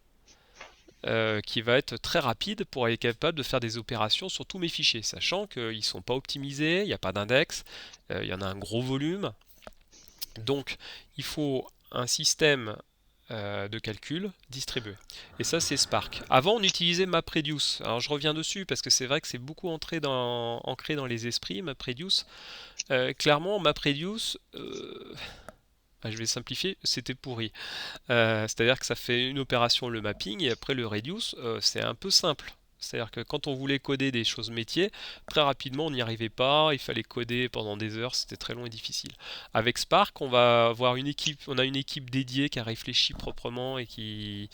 qui va être très rapide pour être capable de faire des opérations sur tous mes fichiers, sachant qu'ils ne sont pas optimisés, il n'y a pas d'index, il y en a un gros volume. Donc, il faut un système de calcul distribué. Et ça, c'est Spark. Avant, on utilisait MapReduce. Alors, je reviens dessus parce que c'est vrai que c'est beaucoup ancré dans les esprits, MapReduce. Clairement, MapReduce, je vais simplifier, c'était pourri. C'est-à-dire que ça fait une opération, le mapping, et après le reduce, c'est un peu simple. C'est-à-dire que quand on voulait coder des choses métiers, très rapidement on n'y arrivait pas, il fallait coder pendant des heures, c'était très long et difficile. Avec Spark, on va avoir une équipe, on a une équipe dédiée qui a réfléchi proprement et qui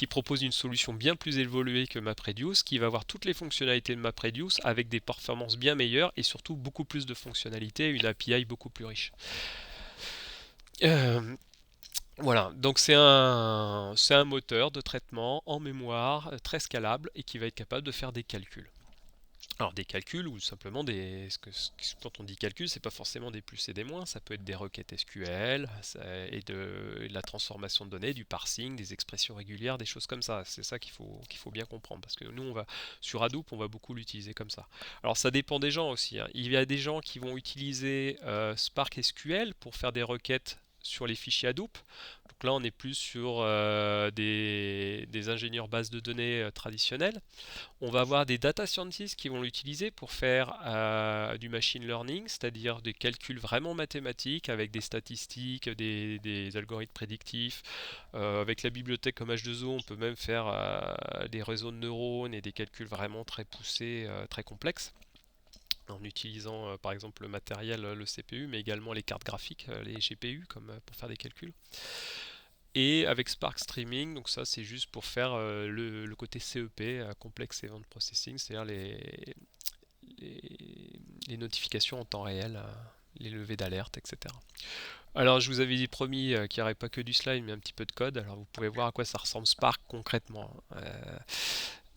propose une solution bien plus évoluée que MapReduce, qui va avoir toutes les fonctionnalités de MapReduce avec des performances bien meilleures et surtout beaucoup plus de fonctionnalités, une API beaucoup plus riche. Euh, voilà, donc c'est un moteur de traitement en mémoire très scalable et qui va être capable de faire des calculs. Alors des calculs ou simplement quand on dit calcul, c'est pas forcément des plus et des moins, ça peut être des requêtes SQL et de la transformation de données, du parsing, des expressions régulières, des choses comme ça. C'est ça qu'il faut bien comprendre parce que nous sur Hadoop on va beaucoup l'utiliser comme ça. Alors ça dépend des gens aussi, hein. Il y a des gens qui vont utiliser Spark SQL pour faire des requêtes sur les fichiers Hadoop. Donc là on est plus sur des ingénieurs bases de données traditionnels. On va avoir des data scientists qui vont l'utiliser pour faire du machine learning, c'est-à-dire des calculs vraiment mathématiques avec des statistiques, des algorithmes prédictifs. Avec la bibliothèque comme H2O, on peut même faire des réseaux de neurones et des calculs vraiment très poussés, très complexes, en utilisant par exemple le matériel, le CPU, mais également les cartes graphiques, les GPU, pour faire des calculs. Et avec Spark Streaming, donc ça c'est juste pour faire le côté CEP, Complex Event Processing, c'est-à-dire les notifications en temps réel, les levées d'alerte, etc. Alors je vous avais dit promis qu'il n'y aurait pas que du slide mais un petit peu de code, alors vous pouvez voir à quoi ça ressemble Spark concrètement.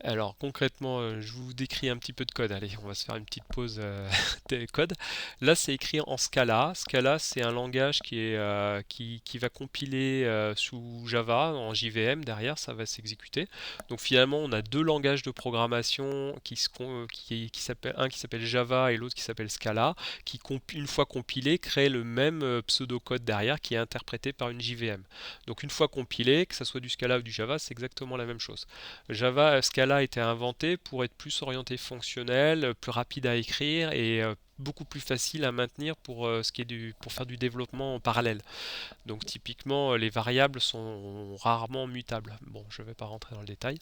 Alors concrètement, je vous décris un petit peu de code. Allez, on va se faire une petite pause de code. Là, c'est écrit en Scala. Scala, c'est un langage qui va compiler sous Java, en JVM. Derrière, ça va s'exécuter. Donc finalement, on a deux langages de programmation un qui s'appelle Java et l'autre qui s'appelle Scala, qui une fois compilé, crée le même pseudocode derrière qui est interprété par une JVM. Donc une fois compilé, que ce soit du Scala ou du Java, c'est exactement la même chose. Scala a été inventé pour être plus orienté fonctionnel, plus rapide à écrire et beaucoup plus facile à maintenir pour faire du développement en parallèle. Donc typiquement, les variables sont rarement mutables. Bon, je ne vais pas rentrer dans le détail.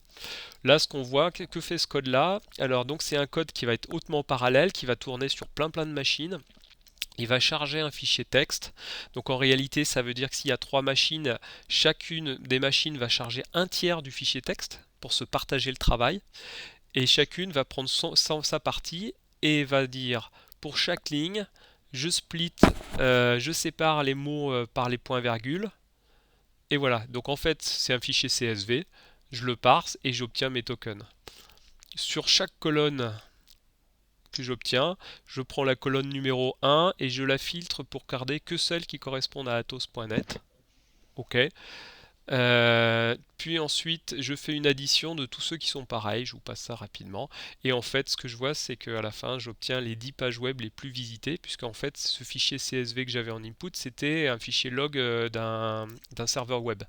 Là, ce qu'on voit, que fait ce code-là? Alors donc c'est un code qui va être hautement parallèle, qui va tourner sur plein de machines. Il va charger un fichier texte. Donc en réalité, ça veut dire que s'il y a trois machines, chacune des machines va charger un tiers du fichier texte pour se partager le travail. Et chacune va prendre sa partie et va dire pour chaque ligne, je sépare les mots par les points-virgules. Et voilà. Donc en fait, c'est un fichier CSV. Je le parse et j'obtiens mes tokens. Sur chaque colonne que j'obtiens, je prends la colonne numéro 1 et je la filtre pour garder que celles qui correspondent à atos.net. OK. Puis ensuite, je fais une addition de tous ceux qui sont pareils, je vous passe ça rapidement. Et en fait, ce que je vois, c'est qu'à la fin, j'obtiens les 10 pages web les plus visitées, puisqu'en fait, ce fichier CSV que j'avais en input, c'était un fichier log d'un serveur web.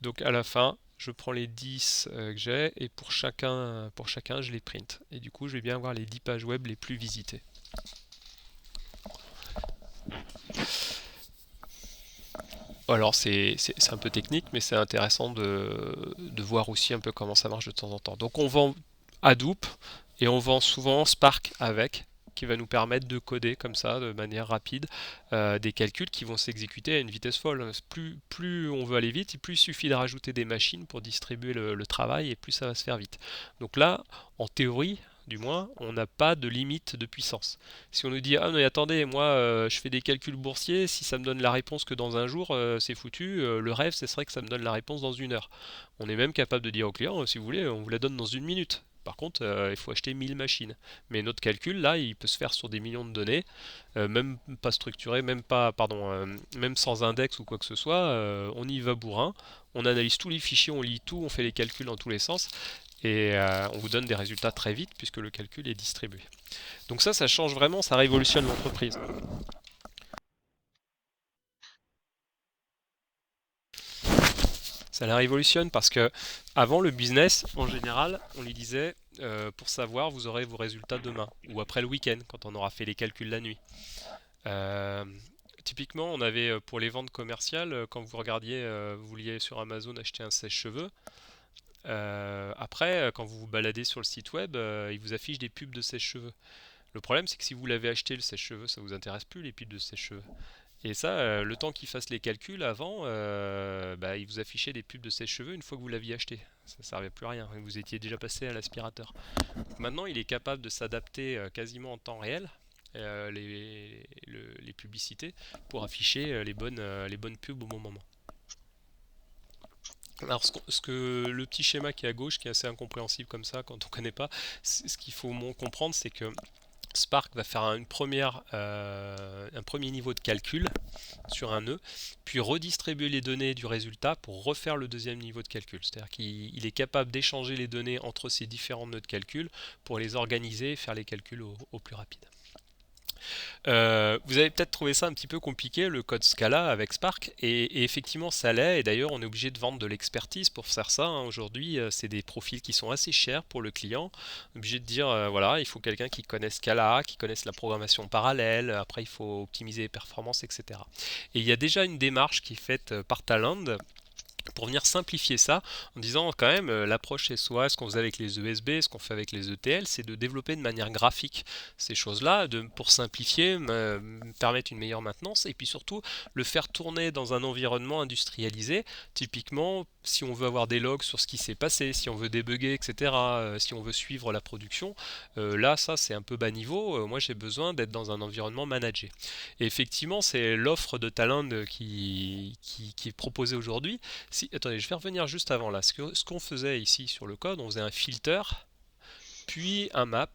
Donc à la fin, je prends les 10 que j'ai, et pour chacun, je les print. Et du coup, je vais bien avoir les 10 pages web les plus visitées. Alors c'est un peu technique, mais c'est intéressant de voir aussi un peu comment ça marche de temps en temps. Donc on vend Hadoop et on vend souvent Spark avec, qui va nous permettre de coder comme ça, de manière rapide, des calculs qui vont s'exécuter à une vitesse folle. Plus on veut aller vite, plus il suffit de rajouter des machines pour distribuer le travail et plus ça va se faire vite. Donc là, en théorie, du moins, on n'a pas de limite de puissance. Si on nous dit, ah mais attendez, moi je fais des calculs boursiers, si ça me donne la réponse que dans un jour, c'est foutu, le rêve, ce serait que ça me donne la réponse dans une heure. On est même capable de dire au client, si vous voulez, on vous la donne dans une minute. Par contre, il faut acheter 1000 machines. Mais notre calcul, là, il peut se faire sur des millions de données, même pas structuré, même sans index ou quoi que ce soit. On y va bourrin, on analyse tous les fichiers, on lit tout, on fait les calculs dans tous les sens, et on vous donne des résultats très vite puisque le calcul est distribué. Donc ça change vraiment, ça révolutionne l'entreprise. Ça la révolutionne parce que avant le business, en général, on lui disait pour savoir, vous aurez vos résultats demain ou après le week-end quand on aura fait les calculs la nuit. Euh, typiquement, on avait pour les ventes commerciales, quand vous regardiez, vous vouliez sur Amazon acheter un sèche-cheveux. Après, quand vous vous baladez sur le site web, il vous affiche des pubs de sèche-cheveux. Le problème, c'est que si vous l'avez acheté le sèche-cheveux, ça vous intéresse plus les pubs de sèche-cheveux. Et ça, le temps qu'il fasse les calculs avant, bah, il vous affichait des pubs de sèche-cheveux une fois que vous l'aviez acheté. Ça ne servait plus à rien. Vous étiez déjà passé à l'aspirateur. Maintenant, il est capable de s'adapter quasiment en temps réel. Les publicités pour afficher les bonnes pubs au bon moment. Alors, le petit schéma qui est à gauche, qui est assez incompréhensible comme ça quand on ne connaît pas, ce qu'il faut comprendre, c'est que Spark va faire un premier niveau de calcul sur un nœud, puis redistribuer les données du résultat pour refaire le deuxième niveau de calcul. C'est-à-dire qu'il est capable d'échanger les données entre ces différents nœuds de calcul pour les organiser et faire les calculs au plus rapide. Vous avez peut-être trouvé ça un petit peu compliqué, le code Scala avec Spark, et effectivement ça l'est, et d'ailleurs on est obligé de vendre de l'expertise pour faire ça, hein. Aujourd'hui, c'est des profils qui sont assez chers pour le client. On est obligé de dire, voilà, il faut quelqu'un qui connaisse Scala, qui connaisse la programmation parallèle, après il faut optimiser les performances, etc. Et il y a déjà une démarche qui est faite par Talend pour venir simplifier ça en disant quand même l'approche SOA, ce qu'on faisait avec les ESB, ce qu'on fait avec les ETL, c'est de développer de manière graphique ces choses-là pour simplifier, permettre une meilleure maintenance et puis surtout le faire tourner dans un environnement industrialisé. Typiquement, si on veut avoir des logs sur ce qui s'est passé, si on veut débugger, etc., si on veut suivre la production, là ça c'est un peu bas niveau. Moi j'ai besoin d'être dans un environnement managé. Et effectivement, c'est l'offre de Talend qui est proposée aujourd'hui. Attendez, je vais revenir juste avant là. Ce qu'on faisait ici sur le code, on faisait un filter, puis un map,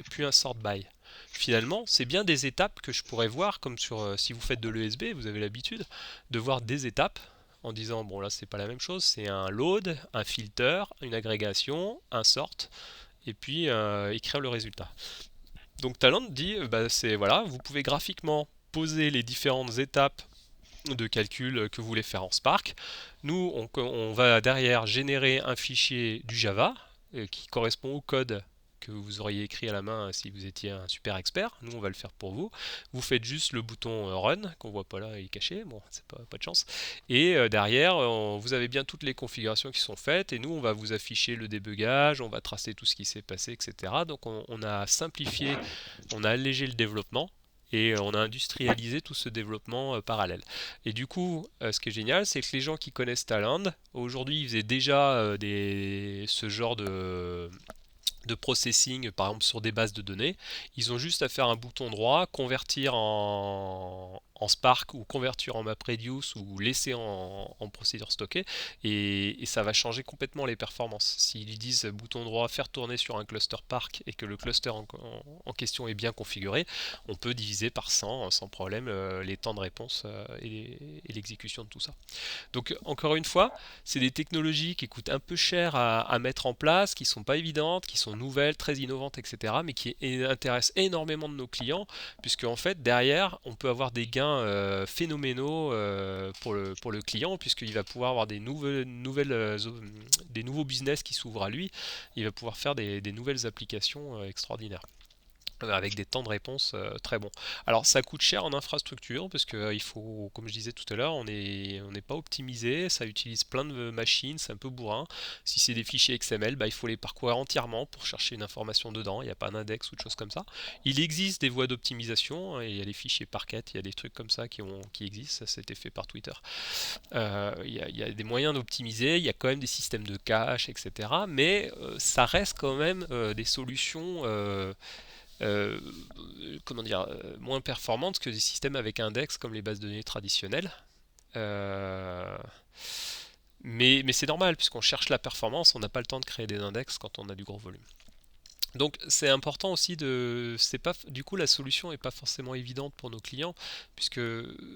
puis un sort by. Finalement, c'est bien des étapes que je pourrais voir, comme si vous faites de l'ESB, vous avez l'habitude de voir des étapes en disant, bon là c'est pas la même chose, c'est un load, un filter, une agrégation, un sort, et puis écrire le résultat. Donc Talend dit, bah, voilà, vous pouvez graphiquement poser les différentes étapes de calcul que vous voulez faire en Spark. Nous, on va derrière générer un fichier du Java qui correspond au code que vous auriez écrit à la main si vous étiez un super expert. Nous, on va le faire pour vous. Vous faites juste le bouton Run, qu'on voit pas là, il est caché. Bon, c'est pas de chance. Et derrière, vous avez bien toutes les configurations qui sont faites. Et nous, on va vous afficher le débugage, on va tracer tout ce qui s'est passé, etc. Donc, on a simplifié, on a allégé le développement et on a industrialisé tout ce développement parallèle. Et du coup, ce qui est génial, c'est que les gens qui connaissent Talend, aujourd'hui, ils faisaient déjà ce genre de processing, par exemple sur des bases de données. Ils ont juste à faire un bouton droit, convertir en Spark ou convertir en MapReduce ou laisser en procédure stockée et ça va changer complètement les performances. S'ils disent bouton droit, faire tourner sur un cluster Spark et que le cluster en question est bien configuré, on peut diviser par 100 sans problème les temps de réponse et l'exécution de tout ça. Donc encore une fois, c'est des technologies qui coûtent un peu cher à mettre en place, qui sont pas évidentes, qui sont nouvelles, très innovantes, etc., mais qui intéressent énormément de nos clients, puisque en fait derrière, on peut avoir des gains phénoménaux pour le client, puisqu'il va pouvoir avoir des nouveaux business qui s'ouvrent à lui, il va pouvoir faire des nouvelles applications extraordinaires avec des temps de réponse très bons. Alors ça coûte cher en infrastructure parce que il faut, comme je disais tout à l'heure, on n'est pas optimisé, ça utilise plein de machines, c'est un peu bourrin. Si c'est des fichiers XML, bah, il faut les parcourir entièrement pour chercher une information dedans, il n'y a pas d'index ou de choses comme ça. Il existe des voies d'optimisation, il y a des fichiers Parquet, il y a des trucs comme ça qui existent, ça c'était fait par Twitter. Il y a des moyens d'optimiser, il y a quand même des systèmes de cache, etc. Mais ça reste quand même des solutions euh, comment dire, moins performantes que des systèmes avec index comme les bases de données traditionnelles. Euh, mais c'est normal, puisqu'on cherche la performance, on n'a pas le temps de créer des index quand on a du gros volume. Donc c'est important aussi c'est pas, du coup la solution n'est pas forcément évidente pour nos clients, puisque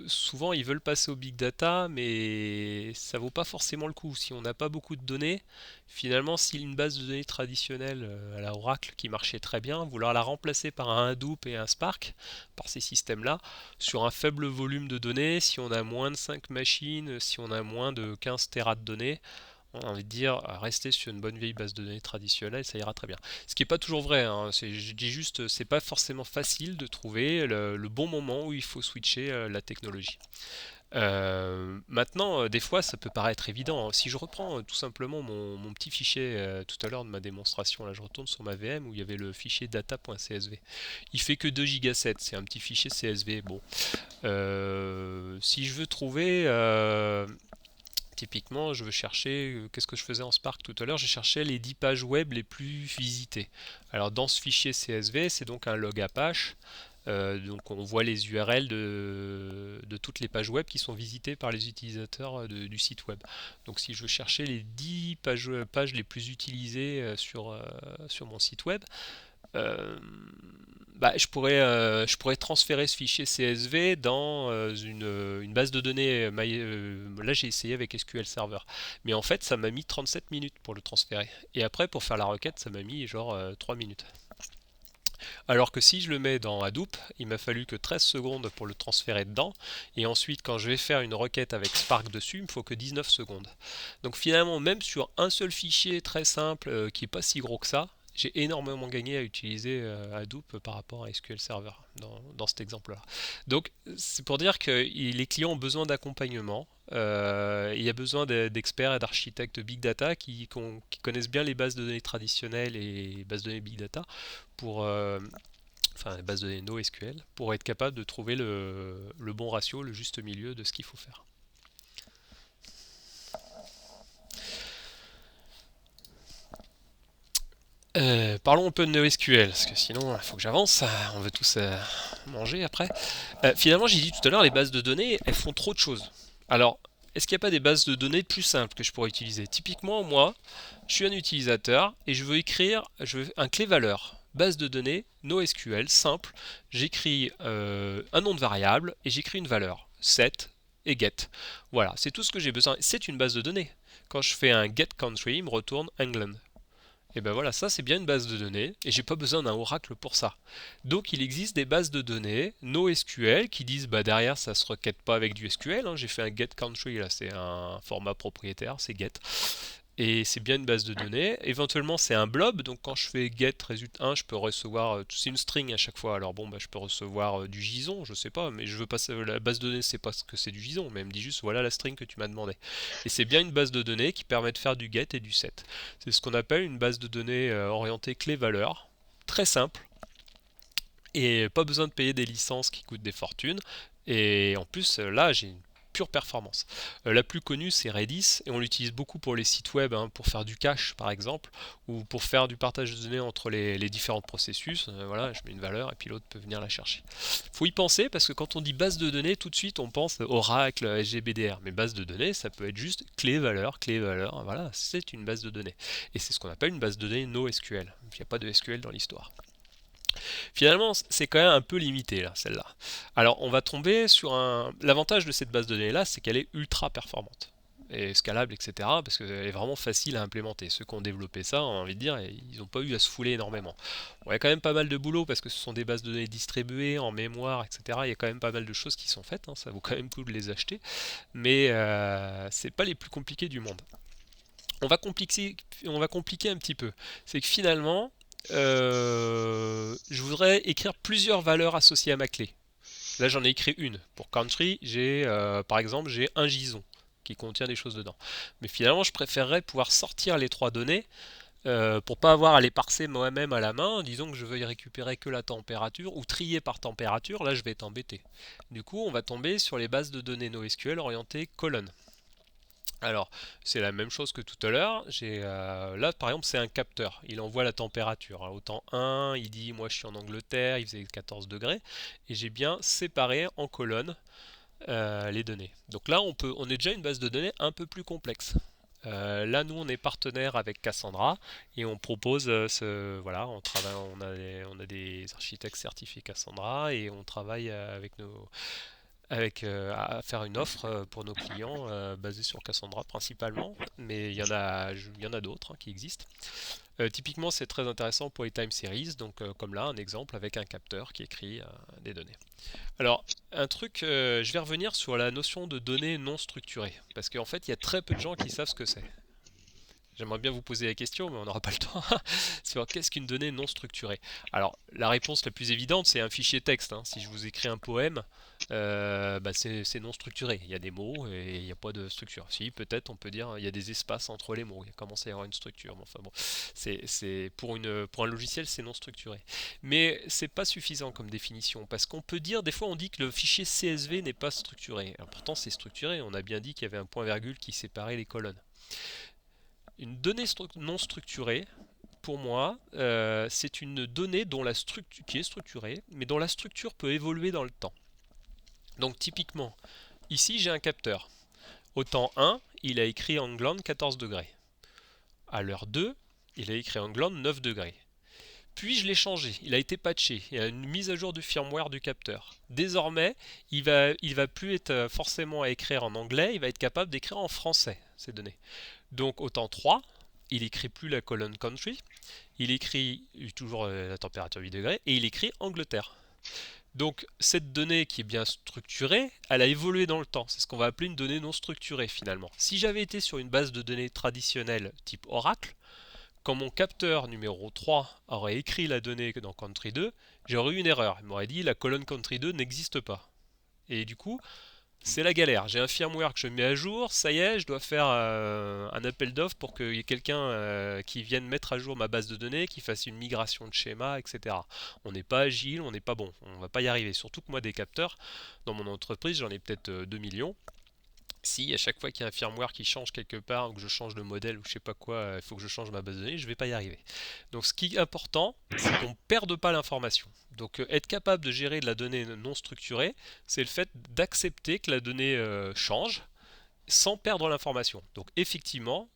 souvent ils veulent passer au big data, mais ça vaut pas forcément le coup. Si on n'a pas beaucoup de données, finalement si une base de données traditionnelle à la Oracle qui marchait très bien, vouloir la remplacer par un Hadoop et un Spark, par ces systèmes-là, sur un faible volume de données, si on a moins de 5 machines, si on a moins de 15 Tera de données, On a envie de dire, rester sur une bonne vieille base de données traditionnelle, ça ira très bien. Ce qui n'est pas toujours vrai, hein. Je dis juste, c'est pas forcément facile de trouver le bon moment où il faut switcher la technologie. Maintenant, des fois, ça peut paraître évident, hein. Si je reprends tout simplement mon petit fichier tout à l'heure de ma démonstration, là je retourne sur ma VM où il y avait le fichier data.csv. Il fait que 2 Go 7, c'est un petit fichier CSV. Bon, si je veux trouver, typiquement, je veux chercher, qu'est-ce que je faisais en Spark tout à l'heure? J'ai cherché les 10 pages web les plus visitées. Alors dans ce fichier CSV, c'est donc un log Apache. Donc on voit les URL de toutes les pages web qui sont visitées par les utilisateurs du site web. Donc si je veux chercher les 10 pages les plus utilisées sur mon site web, euh, je pourrais transférer ce fichier CSV dans une base de données. Là, j'ai essayé avec SQL Server. Mais en fait, ça m'a mis 37 minutes pour le transférer. Et après, pour faire la requête, ça m'a mis genre 3 minutes. Alors que si je le mets dans Hadoop, il m'a fallu que 13 secondes pour le transférer dedans. Et ensuite, quand je vais faire une requête avec Spark dessus, il me faut que 19 secondes. Donc finalement, même sur un seul fichier très simple, qui n'est pas si gros que ça, j'ai énormément gagné à utiliser Hadoop par rapport à SQL Server dans cet exemple-là. Donc c'est pour dire que les clients ont besoin d'accompagnement. Il y a besoin d'experts et d'architectes Big Data qui connaissent bien les bases de données traditionnelles et les bases de données Big Data pour, enfin les bases de données NoSQL, pour être capable de trouver le bon ratio, le juste milieu de ce qu'il faut faire. Parlons un peu de NoSQL, parce que sinon il faut que j'avance, on veut tous manger après. Finalement, j'ai dit tout à l'heure, les bases de données, elles font trop de choses. Alors, est-ce qu'il n'y a pas des bases de données plus simples que je pourrais utiliser? Typiquement, moi, je suis un utilisateur et je veux un clé-valeur. Base de données, NoSQL, simple. J'écris un nom de variable et j'écris une valeur. Set et get. Voilà, c'est tout ce que j'ai besoin. C'est une base de données. Quand je fais un get country, il me retourne England. Et ben voilà, ça c'est bien une base de données et j'ai pas besoin d'un oracle pour ça. Donc il existe des bases de données NoSQL qui disent bah derrière ça se requête pas avec du SQL, hein. J'ai fait un get country là, c'est un format propriétaire, c'est get. Et c'est bien une base de données. Éventuellement, c'est un blob. Donc, quand je fais get result 1, je peux recevoir. C'est une string à chaque fois. Alors, bon, bah, je peux recevoir du JSON, je sais pas. Mais je veux pas. La base de données, c'est pas ce que c'est du JSON. Mais elle me dit juste, voilà la string que tu m'as demandé. Et c'est bien une base de données qui permet de faire du get et du set. C'est ce qu'on appelle une base de données orientée clé-valeur. Très simple. Et pas besoin de payer des licences qui coûtent des fortunes. Et en plus, là, j'ai une pure performance. La plus connue, c'est Redis, et on l'utilise beaucoup pour les sites web, hein, pour faire du cache, par exemple, ou pour faire du partage de données entre les différents processus. Voilà, je mets une valeur, et puis l'autre peut venir la chercher. Faut y penser, parce que quand on dit base de données, tout de suite, on pense Oracle, SGBDR. Mais base de données, ça peut être juste clé, valeur, voilà, c'est une base de données. Et c'est ce qu'on appelle une base de données NoSQL. Il n'y a pas de SQL dans l'histoire. Finalement, c'est quand même un peu limité là, celle-là. Alors, on va tomber sur un. L'avantage de cette base de données là, c'est qu'elle est ultra performante et scalable, etc. Parce qu'elle est vraiment facile à implémenter. Ceux qui ont développé ça, on a envie de dire, ils n'ont pas eu à se fouler énormément. Bon, il y a quand même pas mal de boulot parce que ce sont des bases de données distribuées en mémoire, etc. Il y a quand même pas mal de choses qui sont faites, hein, ça vaut quand même le coup de les acheter. Mais c'est pas les plus compliqués du monde. On va compliquer un petit peu. C'est que finalement, je voudrais écrire plusieurs valeurs associées à ma clé. Là, j'en ai écrit une. Pour country, par exemple, j'ai un JSON qui contient des choses dedans. Mais finalement, je préférerais pouvoir sortir les trois données pour pas avoir à les parser moi-même à la main. Disons que je veuille récupérer que la température ou trier par température. Là, je vais être embêté. Du coup, on va tomber sur les bases de données NoSQL orientées colonnes. Alors, c'est la même chose que tout à l'heure. Là, par exemple, c'est un capteur. Il envoie la température. Au temps 1, il dit, moi je suis en Angleterre, il faisait 14 degrés. Et j'ai bien séparé en colonnes les données. Donc là, on est déjà une base de données un peu plus complexe. Là, nous, on est partenaire avec Cassandra et on propose voilà, on a des architectes certifiés Cassandra et on travaille à faire une offre pour nos clients basée sur Cassandra principalement, mais il y en a d'autres, hein, qui existent. Typiquement, c'est très intéressant pour les time series, donc comme là, un exemple avec un capteur qui écrit des données. Alors, je vais revenir sur la notion de données non structurées, parce qu'en fait, il y a très peu de gens qui savent ce que c'est. J'aimerais bien vous poser la question, mais on n'aura pas le temps, sur qu'est-ce qu'une donnée non structurée. Alors, la réponse la plus évidente, c'est un fichier texte, hein. Si je vous écris un poème, bah, c'est non structuré. Il y a des mots et il n'y a pas de structure. Si, peut-être, on peut dire il y a des espaces entre les mots. Il commence à y avoir une structure. Mais enfin bon, pour un logiciel, c'est non structuré. Mais c'est pas suffisant comme définition, parce qu'on peut dire, des fois, on dit que le fichier CSV n'est pas structuré. Alors, pourtant, c'est structuré. On a bien dit qu'il y avait un point-virgule qui séparait les colonnes. Une donnée non structurée, pour moi, c'est une donnée dont la structure, qui est structurée, mais dont la structure peut évoluer dans le temps. Donc typiquement, ici j'ai un capteur. Au temps 1, il a écrit England 14 degrés. À l'heure 2, il a écrit England 9 degrés. Puis je l'ai changé, il a été patché, il y a une mise à jour du firmware du capteur. Désormais, il va plus être forcément à écrire en anglais, il va être capable d'écrire en français ces données. Donc au temps 3, il écrit plus la colonne country, il écrit toujours la température 8 degrés et il écrit Angleterre. Donc cette donnée qui est bien structurée, elle a évolué dans le temps. C'est ce qu'on va appeler une donnée non structurée finalement. Si j'avais été sur une base de données traditionnelle type Oracle, quand mon capteur numéro 3 aurait écrit la donnée dans Country 2, j'aurais eu une erreur. Il m'aurait dit la colonne Country 2 n'existe pas. Et du coup, c'est la galère. J'ai un firmware que je mets à jour, ça y est, je dois faire un appel d'offres pour qu'il y ait quelqu'un qui vienne mettre à jour ma base de données, qui fasse une migration de schéma, etc. On n'est pas agile, on n'est pas bon, on ne va pas y arriver. Surtout que moi, des capteurs, dans mon entreprise, j'en ai peut-être 2 millions. Si à chaque fois qu'il y a un firmware qui change quelque part, ou que je change de modèle, ou je sais pas quoi, il faut que je change ma base de données, je vais pas y arriver. Donc ce qui est important, c'est qu'on ne perde pas l'information. Donc être capable de gérer de la donnée non structurée, c'est le fait d'accepter que la donnée change sans perdre l'information. Donc effectivement,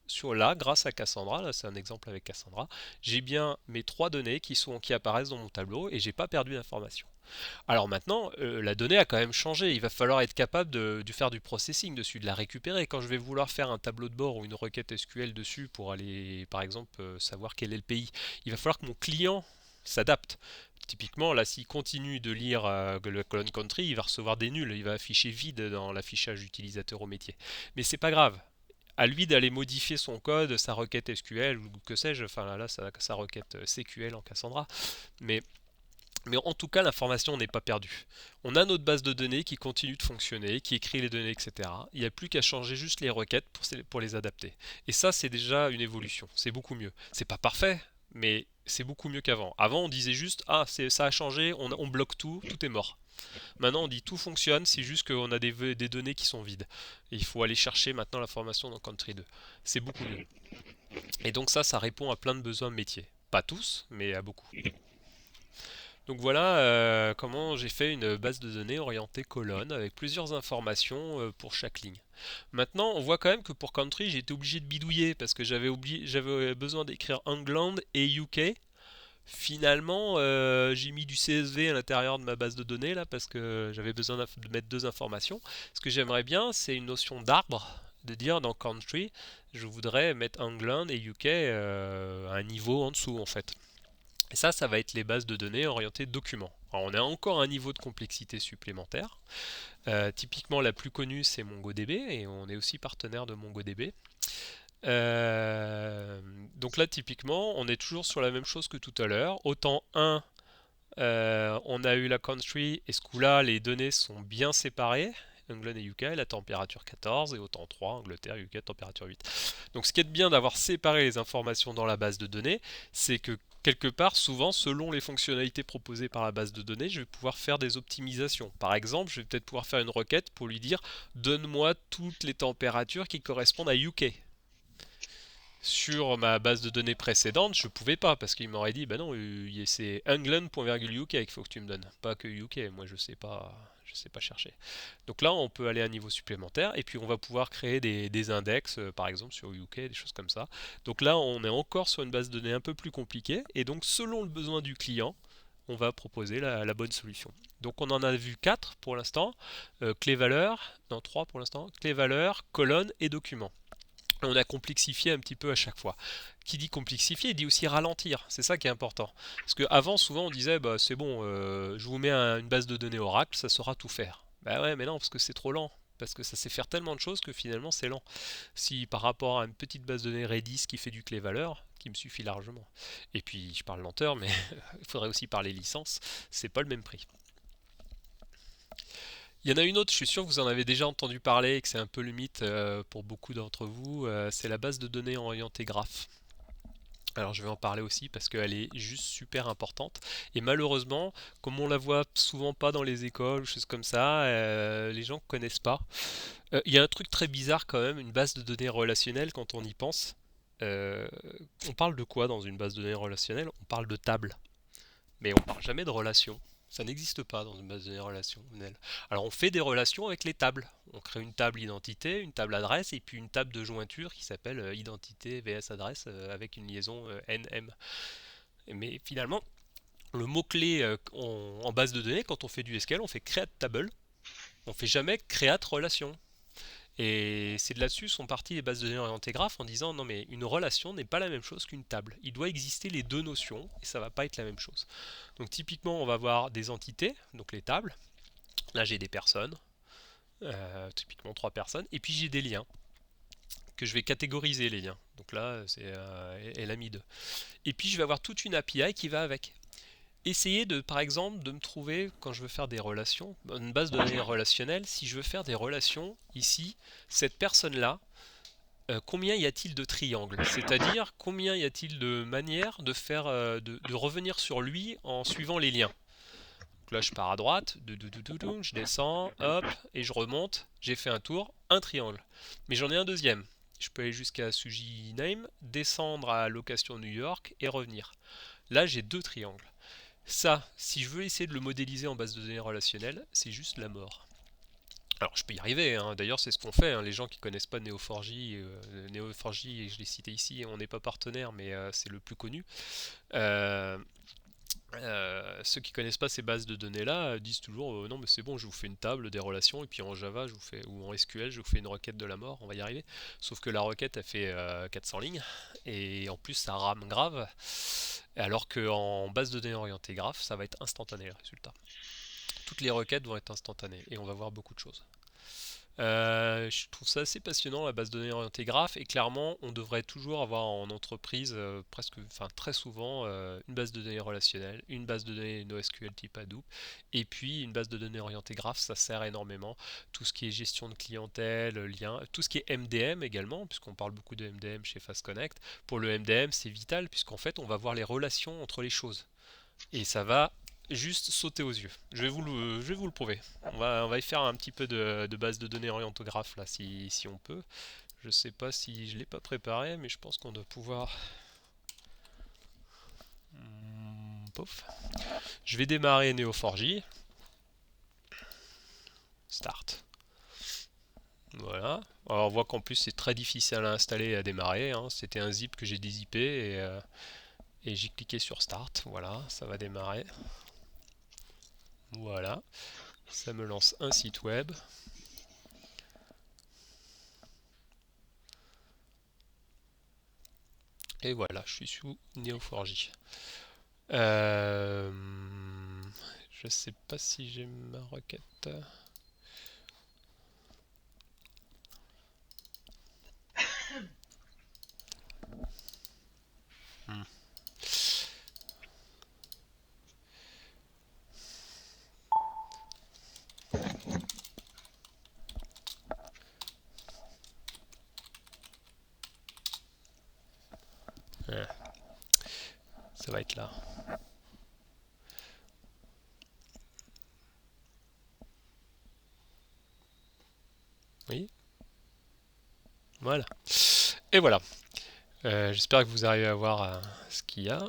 grâce à Cassandra, là c'est un exemple avec Cassandra, j'ai bien mes 3 données qui apparaissent dans mon tableau et j'ai pas perdu l'information. Alors maintenant, la donnée a quand même changé. Il va falloir être capable de faire du processing dessus, de la récupérer. Quand je vais vouloir faire un tableau de bord ou une requête SQL dessus pour aller, par exemple, savoir quel est le pays, il va falloir que mon client s'adapte. Typiquement, là, s'il continue de lire le colonne country, il va recevoir des nuls, il va afficher vide dans l'affichage utilisateur au métier. Mais c'est pas grave. À lui d'aller modifier son code, sa requête SQL ou que sais-je, enfin là, sa requête CQL en Cassandra. Mais mais en tout cas, l'information n'est pas perdue. On a notre base de données qui continue de fonctionner, qui écrit les données, etc. Il n'y a plus qu'à changer juste les requêtes pour les adapter. Et ça, c'est déjà une évolution. C'est beaucoup mieux. C'est pas parfait, mais c'est beaucoup mieux qu'avant. Avant, on disait juste ah, ça a changé, on bloque tout, tout est mort. Maintenant, on dit tout fonctionne, c'est juste qu'on a des données qui sont vides. Et il faut aller chercher maintenant l'information dans Country 2. C'est beaucoup mieux. Et donc ça répond à plein de besoins métiers. Pas tous, mais à beaucoup. Donc voilà comment j'ai fait une base de données orientée colonne avec plusieurs informations pour chaque ligne. Maintenant, on voit quand même que pour Country, j'ai été obligé de bidouiller parce que j'avais besoin d'écrire England et UK. Finalement, j'ai mis du CSV à l'intérieur de ma base de données là parce que j'avais besoin de mettre 2 informations. Ce que j'aimerais bien, c'est une notion d'arbre, de dire dans Country, je voudrais mettre England et UK à un niveau en dessous en fait. Et ça va être les bases de données orientées documents. Alors on a encore un niveau de complexité supplémentaire. Typiquement, la plus connue, c'est MongoDB, et on est aussi partenaire de MongoDB. Donc là, typiquement, on est toujours sur la même chose que tout à l'heure. Autant 1, on a eu la country, et ce coup-là, les données sont bien séparées. England et UK, la température 14, et autant 3, Angleterre, UK, température 8. Donc ce qui est bien d'avoir séparé les informations dans la base de données, c'est que quelque part, souvent, selon les fonctionnalités proposées par la base de données, je vais pouvoir faire des optimisations. Par exemple, je vais peut-être pouvoir faire une requête pour lui dire donne-moi toutes les températures qui correspondent à UK. Sur ma base de données précédente, je pouvais pas parce qu'il m'aurait dit bah non, c'est England.UK qu'il faut que tu me donnes, pas que UK. Moi je sais pas chercher. Donc là, on peut aller à un niveau supplémentaire et puis on va pouvoir créer des index, par exemple sur UK, des choses comme ça. Donc là, on est encore sur une base de données un peu plus compliquée et donc selon le besoin du client, on va proposer la bonne solution. Donc on en a vu 4 pour l'instant, clé-valeur, non 3 pour l'instant, clé-valeur, colonne et document. On a complexifié un petit peu à chaque fois. Qui dit complexifier, dit aussi ralentir. C'est ça qui est important. Parce qu'avant, souvent, on disait, c'est bon, je vous mets une base de données Oracle, ça saura tout faire. Bah ouais, mais non, parce que c'est trop lent. parce que ça sait faire tellement de choses que finalement c'est lent. Si par rapport à une petite base de données Redis qui fait du clé-valeur, qui me suffit largement. Et puis je parle lenteur, mais il faudrait aussi parler licence, c'est pas le même prix. Il y en a une autre, je suis sûr que vous en avez déjà entendu parler et que c'est un peu le mythe pour beaucoup d'entre vous, c'est la base de données orientée graph. Alors je vais en parler aussi parce qu'elle est juste super importante. Et malheureusement, comme on la voit souvent pas dans les écoles ou choses comme ça, les gens ne connaissent pas. Il y a un truc très bizarre quand même, une base de données relationnelle quand on y pense. Euh, on parle de quoi dans une base de données relationnelle? On parle de table. Mais on parle jamais de relations. Ça n'existe pas dans une base de données relationnelle. Alors on fait des relations avec les tables. On crée une table identité, une table adresse et puis une table de jointure qui s'appelle identité vs adresse avec une liaison NM. Mais finalement, le mot-clé en base de données, quand on fait du SQL, on fait create table. On fait jamais create relation. Et c'est de là-dessus sont parties les bases de données orientées graphes en disant non mais une relation n'est pas la même chose qu'une table. Il doit exister les deux notions et ça va pas être la même chose. Donc typiquement on va avoir des entités, donc les tables. Là j'ai des personnes, typiquement trois personnes, et puis j'ai des liens que je vais catégoriser les liens. Donc là c'est l'ami 2. Et puis je vais avoir toute une API qui va avec. Essayez de, par exemple, de me trouver, quand je veux faire des relations, une base de données relationnelle, si je veux faire des relations, ici, cette personne-là, combien y a-t-il de triangles? C'est-à-dire, combien y a-t-il de manières de faire, de revenir sur lui en suivant les liens? Donc là, je pars à droite, je descends, hop, et je remonte, j'ai fait un tour, un triangle. Mais j'en ai un deuxième. Je peux aller jusqu'à Suji Name, descendre à Location New York et revenir. Là, j'ai deux triangles. Ça, si je veux essayer de le modéliser en base de données relationnelle, c'est juste la mort. Alors je peux y arriver, hein. D'ailleurs c'est ce qu'on fait, hein. Les gens qui connaissent pas Neo4j, Neo4j, je l'ai cité ici, on n'est pas partenaire mais c'est le plus connu. Euh, Ceux qui connaissent pas ces bases de données là disent toujours non mais c'est bon, je vous fais une table des relations et puis en Java je vous fais ou en SQL je vous fais une requête de la mort, on va y arriver. Sauf que la requête elle fait 400 lignes et en plus ça rame grave, alors qu'en base de données orientée graph ça va être instantané le résultat. Toutes les requêtes vont être instantanées et on va voir beaucoup de choses. Je trouve ça assez passionnant la base de données orientée graph et clairement on devrait toujours avoir en entreprise presque, enfin très souvent une base de données relationnelle, une base de données NoSQL type Hadoop et puis une base de données orientée graph, ça sert énormément. Tout ce qui est gestion de clientèle, lien, tout ce qui est MDM également, puisqu'on parle beaucoup de MDM chez Fast Connect. Pour le MDM c'est vital puisqu'en fait on va voir les relations entre les choses et ça va juste sauter aux yeux. Je vais vous le prouver. On va y faire un petit peu de base de données orientographe là, si on peut. Je sais pas si je l'ai pas préparé, mais je pense qu'on doit pouvoir. Pouf. Je vais démarrer Neo4j. Start. Voilà. Alors on voit qu'en plus c'est très difficile à installer et à démarrer, hein. C'était un zip que j'ai dézippé et j'ai cliqué sur Start. Voilà, ça va démarrer. Voilà. Ça me lance un site web. Et voilà, je suis sous Neo4j. Euh, je sais pas si j'ai ma requête. Hmm. Ouais, ça va être là. Oui, voilà. Et voilà. J'espère que vous arrivez à voir ce qu'il y a.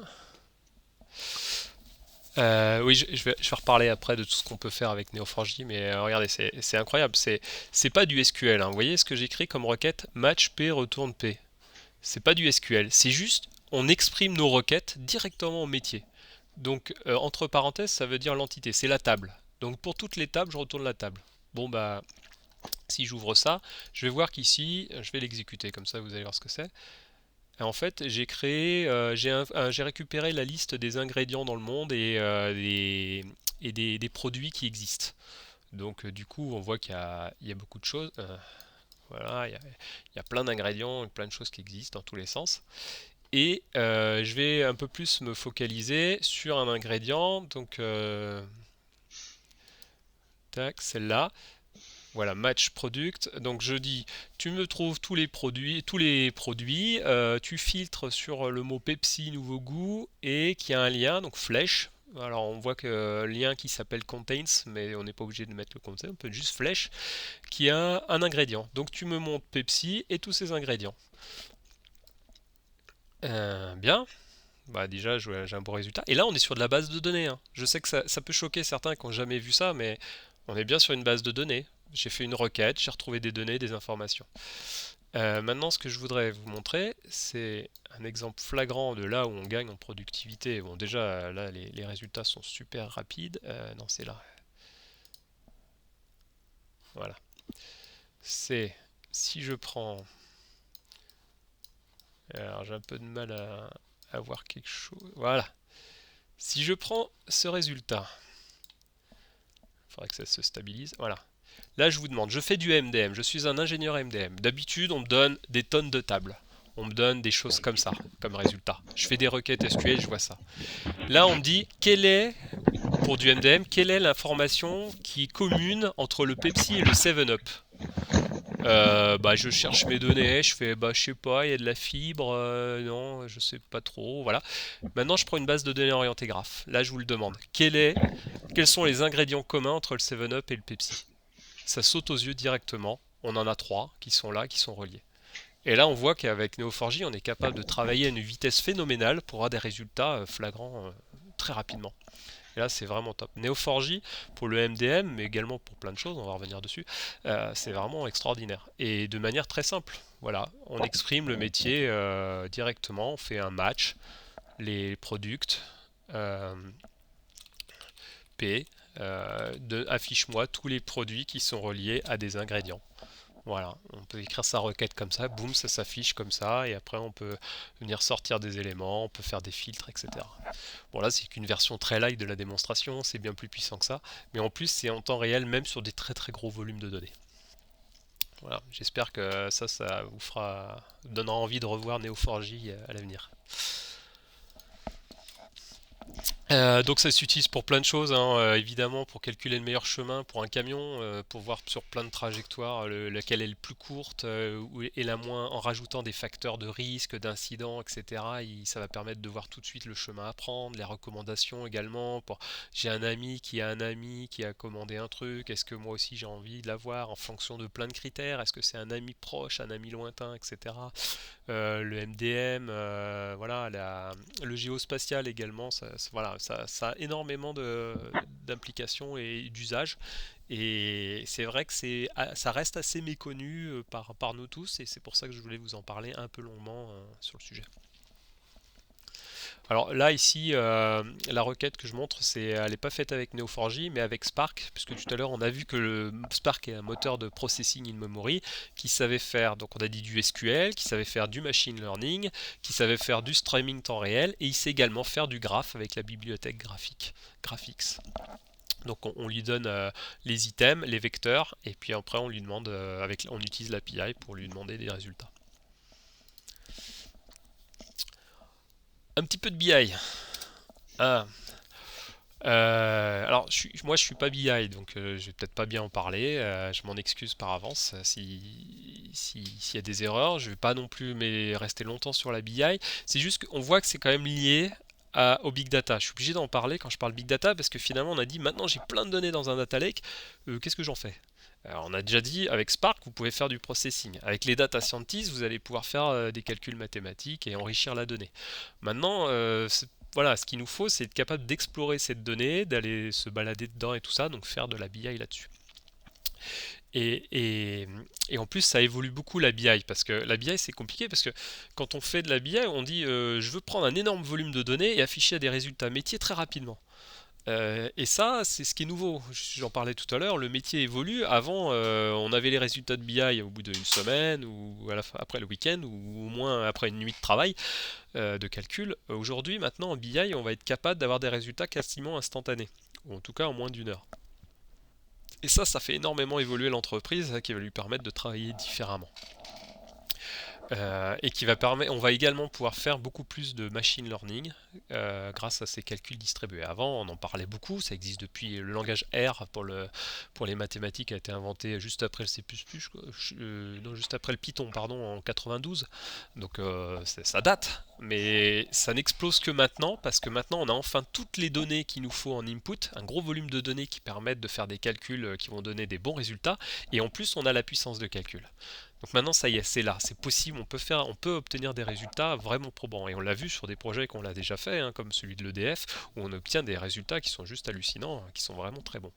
Oui, je vais reparler après de tout ce qu'on peut faire avec Neo4j, mais regardez, c'est incroyable. C'est pas du SQL, hein. Vous voyez ce que j'écris comme requête? Match P retourne P. C'est pas du SQL, c'est juste on exprime nos requêtes directement au métier. Donc entre parenthèses, ça veut dire l'entité, c'est la table. Donc pour toutes les tables, je retourne la table. Bon bah si j'ouvre ça, je vais voir qu'ici, je vais l'exécuter, comme ça vous allez voir ce que c'est. En fait, j'ai créé, j'ai récupéré la liste des ingrédients dans le monde et des produits qui existent. Donc du coup, on voit qu'il y a beaucoup de choses. Voilà, il y a plein d'ingrédients et plein de choses qui existent dans tous les sens. Et je vais un peu plus me focaliser sur un ingrédient. Donc, tac, celle-là. Voilà, match product. Donc je dis, tu me trouves tous les produits, tu filtres sur le mot Pepsi nouveau goût et qu'il y a un lien, donc flèche. Alors on voit que lien qui s'appelle contains, mais on n'est pas obligé de mettre le content, on peut juste flèche, qui a un ingrédient. Donc tu me montres Pepsi et tous ces ingrédients. Bien. Bah déjà, j'ai un bon résultat. Et là, on est sur de la base de données, hein. Je sais que ça peut choquer certains qui n'ont jamais vu ça, mais on est bien sur une base de données. J'ai fait une requête, j'ai retrouvé des données, des informations. Maintenant, ce que je voudrais vous montrer, c'est un exemple flagrant de là où on gagne en productivité. Bon, déjà, là, les résultats sont super rapides. Non, c'est là. Voilà. C'est si je prends. Alors, j'ai un peu de mal à voir quelque chose. Voilà. Si je prends ce résultat, il faudrait que ça se stabilise. Voilà. Là, je vous demande, je fais du MDM, je suis un ingénieur MDM. D'habitude, on me donne des tonnes de tables. On me donne des choses comme ça, comme résultat. Je fais des requêtes SQL, je vois ça. Là, on me dit, pour du MDM, quelle est l'information qui est commune entre le Pepsi et le 7-Up? Bah, je cherche mes données, je fais, bah, je sais pas, il y a de la fibre, non, je sais pas trop, voilà. Maintenant, je prends une base de données orientée graph. Là, je vous le demande. Quels sont les ingrédients communs entre le 7-Up et le Pepsi? Ça saute aux yeux directement. On en a trois qui sont là, qui sont reliés. Et là, on voit qu'avec Neo4j, on est capable de travailler à une vitesse phénoménale pour avoir des résultats flagrants très rapidement. Et là, c'est vraiment top. Neo4j pour le MDM, mais également pour plein de choses, on va revenir dessus, c'est vraiment extraordinaire. Et de manière très simple. Voilà, on exprime le métier directement, on fait un match, les products, euh, P, affiche-moi tous les produits qui sont reliés à des ingrédients. Voilà, on peut écrire sa requête comme ça, boum, ça s'affiche comme ça, et après on peut venir sortir des éléments, on peut faire des filtres, etc. Bon là c'est qu'une version très light de la démonstration, c'est bien plus puissant que ça, mais en plus c'est en temps réel même sur des très très gros volumes de données. Voilà, j'espère que ça donnera envie de revoir Neo4j à l'avenir. Donc ça s'utilise pour plein de choses, hein, évidemment pour calculer le meilleur chemin pour un camion, pour voir sur plein de trajectoires laquelle est le plus courte et la moins, en rajoutant des facteurs de risque, d'incident, etc. Ça va permettre de voir tout de suite le chemin à prendre, les recommandations également. J'ai un ami qui a commandé un truc, est-ce que moi aussi j'ai envie de l'avoir en fonction de plein de critères, est-ce que c'est un ami proche, un ami lointain, etc. Le MDM, voilà, le géospatial également, voilà, ça a énormément d'implications et d'usages. Et c'est vrai que ça reste assez méconnu par nous tous, et c'est pour ça que je voulais vous en parler un peu longuement sur le sujet. Alors là, ici, la requête que je montre, elle n'est pas faite avec Neo4j, mais avec Spark, puisque tout à l'heure, on a vu que le Spark est un moteur de processing in memory qui savait faire, donc on a dit du SQL, qui savait faire du machine learning, qui savait faire du streaming temps réel, et il sait également faire du graph avec la bibliothèque Graphix. Donc on lui donne les items, les vecteurs, et puis après on lui demande, on utilise l'API pour lui demander des résultats. Un petit peu de BI. Ah, alors, moi, je suis pas BI, donc je vais peut-être pas bien en parler. Je m'en excuse par avance s'il y a des erreurs. Je vais pas non plus rester longtemps sur la BI. C'est juste qu'on voit que c'est quand même lié au big data. Je suis obligé d'en parler quand je parle big data parce que finalement, on a dit maintenant j'ai plein de données dans un data lake. Qu'est-ce que j'en fais? Alors, on a déjà dit avec Spark, vous pouvez faire du processing. Avec les data scientists, vous allez pouvoir faire des calculs mathématiques et enrichir la donnée. Maintenant, voilà, ce qu'il nous faut, c'est être capable d'explorer cette donnée, d'aller se balader dedans et tout ça, donc faire de la BI là-dessus. Et, et, et en plus, ça évolue beaucoup la BI, parce que la BI c'est compliqué, parce que quand on fait de la BI, on dit je veux prendre un énorme volume de données et afficher des résultats métiers très rapidement. Et ça, c'est ce qui est nouveau. J'en parlais tout à l'heure, le métier évolue. Avant, on avait les résultats de BI au bout d'une semaine, ou après le week-end, ou au moins après une nuit de travail, de calcul. Aujourd'hui, maintenant, en BI, on va être capable d'avoir des résultats quasiment instantanés, ou en tout cas en moins d'une heure. Et ça fait énormément évoluer l'entreprise, qui va lui permettre de travailler différemment. Et qui va permettre, on va également pouvoir faire beaucoup plus de machine learning grâce à ces calculs distribués. Avant, on en parlait beaucoup, ça existe depuis le langage R pour les mathématiques a été inventé juste après le C++, non, juste après le Python, pardon, en 92. Donc ça date, mais ça n'explose que maintenant parce que maintenant on a enfin toutes les données qu'il nous faut en input, un gros volume de données qui permettent de faire des calculs qui vont donner des bons résultats, et en plus on a la puissance de calcul. Donc maintenant, ça y est, c'est là, c'est possible, on peut obtenir des résultats vraiment probants. Et on l'a vu sur des projets qu'on l'a déjà fait, hein, comme celui de l'EDF, où on obtient des résultats qui sont juste hallucinants, hein, qui sont vraiment très bons.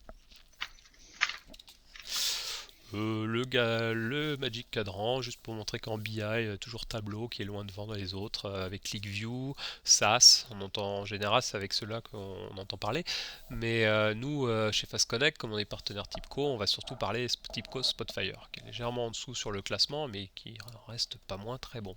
Le Magic Cadran, juste pour montrer qu'en BI, toujours Tableau qui est loin devant dans les autres, avec ClickView, SAS, on entend en général, c'est avec ceux-là qu'on entend parler. Mais nous, chez Fast Connect, comme on est partenaire TIBCO, on va surtout parler TIBCO Spotfire, qui est légèrement en dessous sur le classement, mais qui reste pas moins très bon.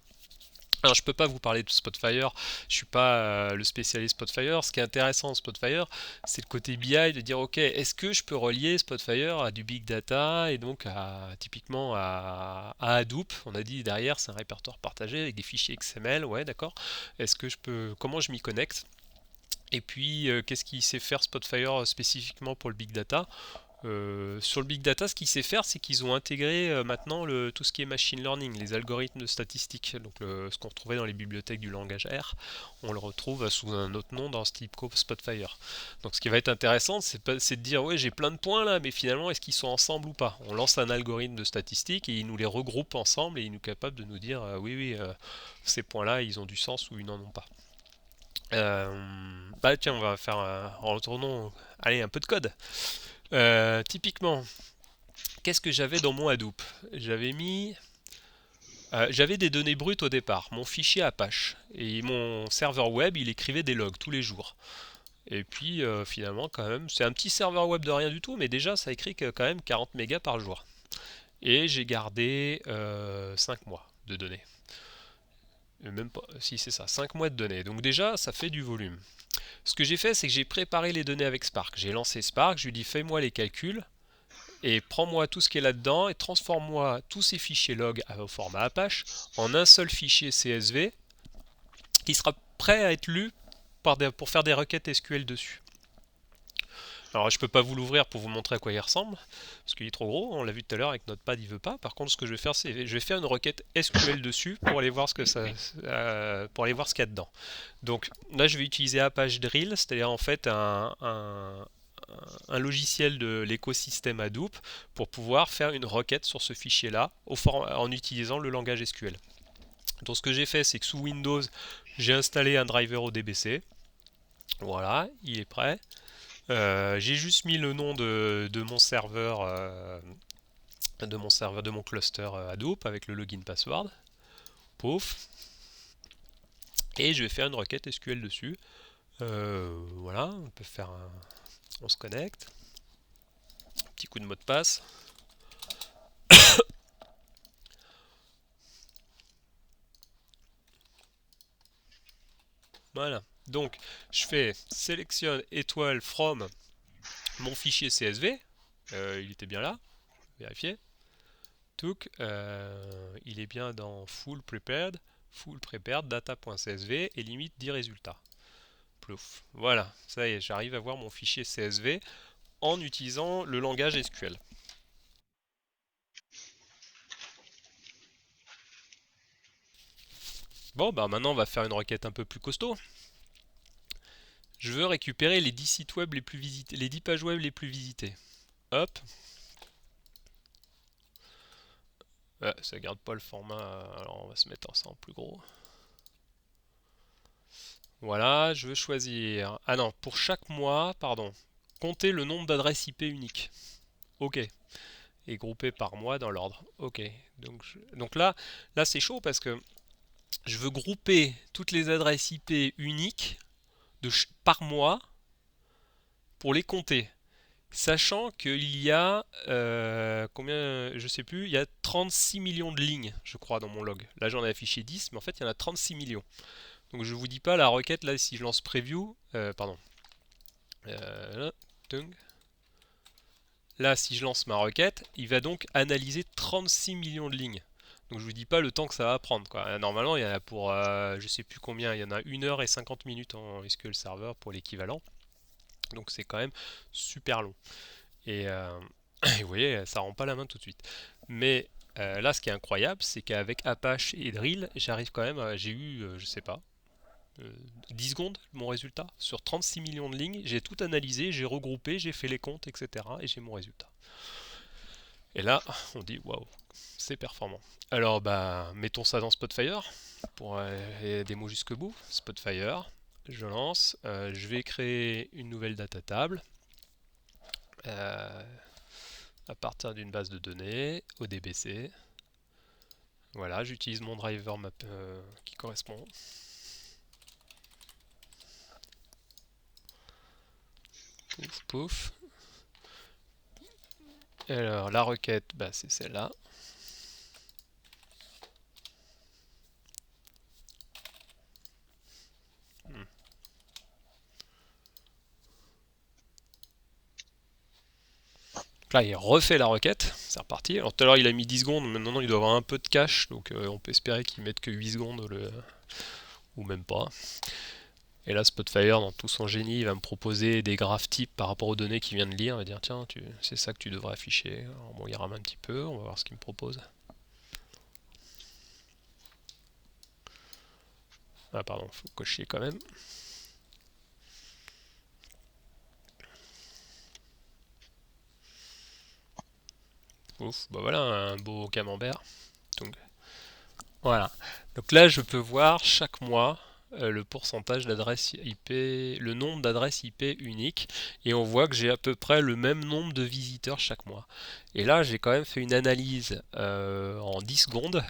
Alors je peux pas vous parler de Spotfire, je suis pas le spécialiste Spotfire. Ce qui est intéressant en Spotfire, c'est le côté BI de dire ok, est-ce que je peux relier Spotfire à du big data et donc typiquement à Hadoop. On a dit derrière c'est un répertoire partagé avec des fichiers XML, ouais d'accord. Est-ce que je peux, comment je m'y connecte? Et puis qu'est-ce qu'il sait faire Spotfire spécifiquement pour le big data? Sur le big data, ce qu'ils savent faire, c'est qu'ils ont intégré maintenant tout ce qui est machine learning, les algorithmes de statistiques. Donc ce qu'on retrouvait dans les bibliothèques du langage R, on le retrouve sous un autre nom dans Typco Spotfire. Donc ce qui va être intéressant, c'est de dire ouais, j'ai plein de points là, mais finalement est-ce qu'ils sont ensemble ou pas? On lance un algorithme de statistiques et il nous les regroupe ensemble et il nous est capable de nous dire oui, ces points-là, ils ont du sens ou ils n'en ont pas. Bah tiens, on va faire en retournant, allez, un peu de code. Typiquement, qu'est-ce que j'avais dans mon Hadoop? J'avais des données brutes au départ, mon fichier Apache, et mon serveur web, il écrivait des logs tous les jours. Et puis finalement, quand même, c'est un petit serveur web de rien du tout, mais déjà ça écrit quand même 40 mégas par jour. Et j'ai gardé 5 mois de données. Même pas, si c'est ça, 5 mois de données. Donc déjà, ça fait du volume. Ce que j'ai fait, c'est que j'ai préparé les données avec Spark. J'ai lancé Spark, je lui ai dit fais-moi les calculs. Et prends-moi tout ce qui est là-dedans et transforme-moi tous ces fichiers log au format Apache en un seul fichier CSV qui sera prêt à être lu pour faire des requêtes SQL dessus. Alors je peux pas vous l'ouvrir pour vous montrer à quoi il ressemble, parce qu'il est trop gros, on l'a vu tout à l'heure avec Notepad il veut pas. Par contre ce que je vais faire, c'est je vais faire une requête SQL dessus pour aller voir ce que pour aller voir ce qu'il y a dedans. Donc là je vais utiliser Apache Drill, c'est-à-dire en fait un logiciel de l'écosystème Hadoop pour pouvoir faire une requête sur ce fichier-là en utilisant le langage SQL. Donc ce que j'ai fait, c'est que sous Windows, j'ai installé un driver ODBC. Voilà, il est prêt. J'ai juste mis le nom de mon serveur, de mon cluster Hadoop avec le login password. Pouf. Et je vais faire une requête SQL dessus. Voilà, on peut faire on se connecte. Petit coup de mot de passe. Voilà. Donc, je fais sélectionne étoile from mon fichier CSV. Il était bien là. Vérifier. Touk. Il est bien dans full prepared data.csv et limite 10 résultats. Plouf. Voilà. Ça y est, j'arrive à voir mon fichier CSV en utilisant le langage SQL. Bon, bah maintenant on va faire une requête un peu plus costaud. Je veux récupérer les 10 sites web les plus visités, les 10 pages web les plus visitées. Hop. Ça garde pas le format, alors on va se mettre ça en plus gros. Voilà, je veux choisir. Ah non, pour chaque mois, pardon, compter le nombre d'adresses IP uniques. Ok. Et grouper par mois dans l'ordre. Ok. Donc là c'est chaud parce que je veux grouper toutes les adresses IP uniques par mois pour les compter. Sachant qu'il y a combien, je sais plus, il y a 36 millions de lignes, je crois, dans mon log. Là j'en ai affiché 10, mais en fait il y en a 36 millions. Donc je vous dis pas la requête là si je lance preview, pardon. Là, Là, si je lance ma requête, il va donc analyser 36 millions de lignes. Donc je vous dis pas le temps que ça va prendre, quoi. Normalement, il y en a pour je sais plus combien, il y en a 1 h et 50 minutes en SQL Server pour l'équivalent. Donc c'est quand même super long. Et, et vous voyez, ça rend pas la main tout de suite. Mais là, ce qui est incroyable, c'est qu'avec Apache et Drill, j'arrive quand même, j'ai eu, je sais pas, euh, 10 secondes mon résultat. Sur 36 millions de lignes, j'ai tout analysé, j'ai regroupé, j'ai fait les comptes, etc. Et j'ai mon résultat. Et là, on dit waouh, c'est performant. Alors, bah, mettons ça dans Spotfire pour aller des mots jusqu'au bout. Spotfire, je lance, je vais créer une nouvelle data table à partir d'une base de données, ODBC. Voilà, j'utilise mon driver map qui correspond. Pouf, pouf. Alors, la requête, bah, c'est celle-là. Hmm. Là, il refait la requête, c'est reparti. Alors tout à l'heure, il a mis 10 secondes, maintenant il doit avoir un peu de cache, donc on peut espérer qu'il mette que 8 secondes, ou même pas. Et là, Spotfire, dans tout son génie, il va me proposer des graphes types par rapport aux données qu'il vient de lire. Il va dire, tiens, c'est ça que tu devrais afficher. Alors bon, il rame un petit peu, on va voir ce qu'il me propose. Ah pardon, faut cocher quand même. Ouf, bah voilà, un beau camembert. Donc voilà. Donc là, je peux voir chaque mois le pourcentage d'adresses IP, le nombre d'adresses IP uniques, et on voit que j'ai à peu près le même nombre de visiteurs chaque mois. Et là, j'ai quand même fait une analyse en 10 secondes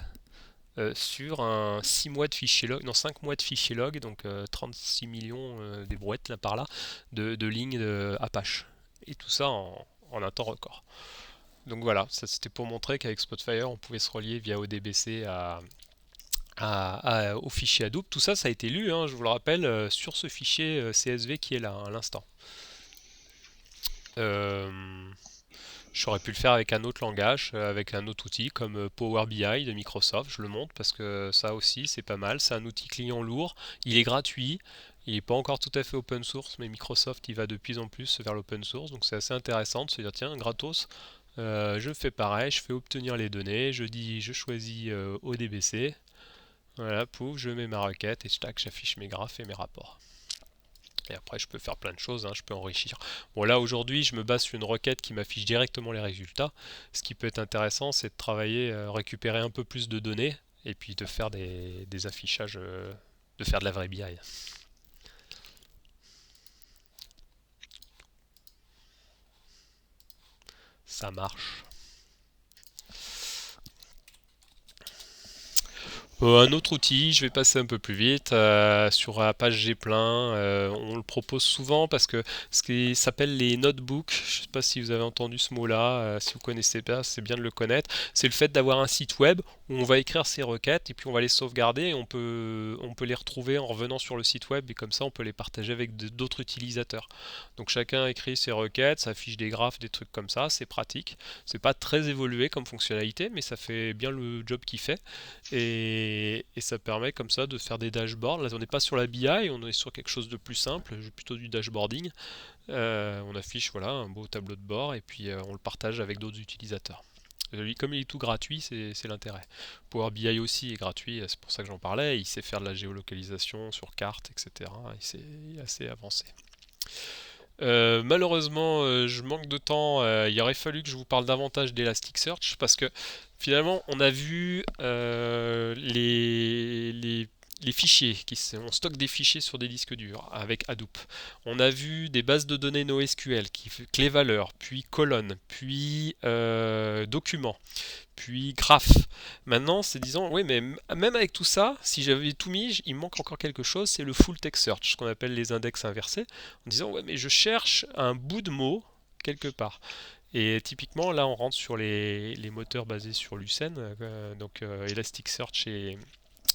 sur un 6 mois de fichier log, non 5 mois de fichier log, donc 36 millions des brouettes là par là, de lignes de Apache. Et tout ça en un temps record. Donc voilà, ça c'était pour montrer qu'avec Spotfire, on pouvait se relier via ODBC au fichier Hadoop. Tout ça, ça a été lu, hein, je vous le rappelle, sur ce fichier CSV qui est là à l'instant. Euh, J'aurais pu le faire avec un autre langage, avec un autre outil comme Power BI de Microsoft. Je le montre parce que ça aussi c'est pas mal. C'est un outil client lourd. Il est gratuit. Il n'est pas encore tout à fait open source, mais Microsoft il va de plus en plus vers l'open source. Donc c'est assez intéressant de se dire tiens, gratos, je fais pareil, je fais obtenir les données, je choisis ODBC. Voilà, pouf, je mets ma requête et tac, j'affiche mes graphes et mes rapports. Et après, je peux faire plein de choses, hein, je peux enrichir. Bon, là, aujourd'hui, je me base sur une requête qui m'affiche directement les résultats. Ce qui peut être intéressant, c'est de travailler, récupérer un peu plus de données et puis de faire des affichages, de faire de la vraie BI. Ça marche. Un autre outil, je vais passer un peu plus vite, sur la page Gplin, on le propose souvent parce que ce qui s'appelle les notebooks, je ne sais pas si vous avez entendu ce mot-là, si vous connaissez pas, c'est bien de le connaître, c'est le fait d'avoir un site web où on va écrire ses requêtes et puis on va les sauvegarder et on peut les retrouver en revenant sur le site web et comme ça on peut les partager avec d'autres utilisateurs. Donc chacun écrit ses requêtes, ça affiche des graphes, des trucs comme ça, c'est pratique. C'est pas très évolué comme fonctionnalité, mais ça fait bien le job qu'il fait. Et ça permet comme ça de faire des dashboards. Là, on n'est pas sur la BI, on est sur quelque chose de plus simple, plutôt du dashboarding. On affiche voilà, un beau tableau de bord et puis on le partage avec d'autres utilisateurs. Comme il est tout gratuit, c'est l'intérêt. Power BI aussi est gratuit, c'est pour ça que j'en parlais. Il sait faire de la géolocalisation sur carte, etc. Il est assez avancé. Malheureusement, je manque de temps. Il aurait fallu que je vous parle davantage d'Elasticsearch parce que finalement, on a vu les fichiers. On stocke des fichiers sur des disques durs avec Hadoop. On a vu des bases de données NoSQL, clé valeur, puis colonne, puis documents, puis graph. Maintenant, c'est disant, oui, mais même avec tout ça, si j'avais tout mis, il me manque encore quelque chose, c'est le full text search, ce qu'on appelle les index inversés, en disant, ouais, mais je cherche un bout de mot quelque part. Et typiquement, là, on rentre sur les moteurs basés sur Lucene, donc Elasticsearch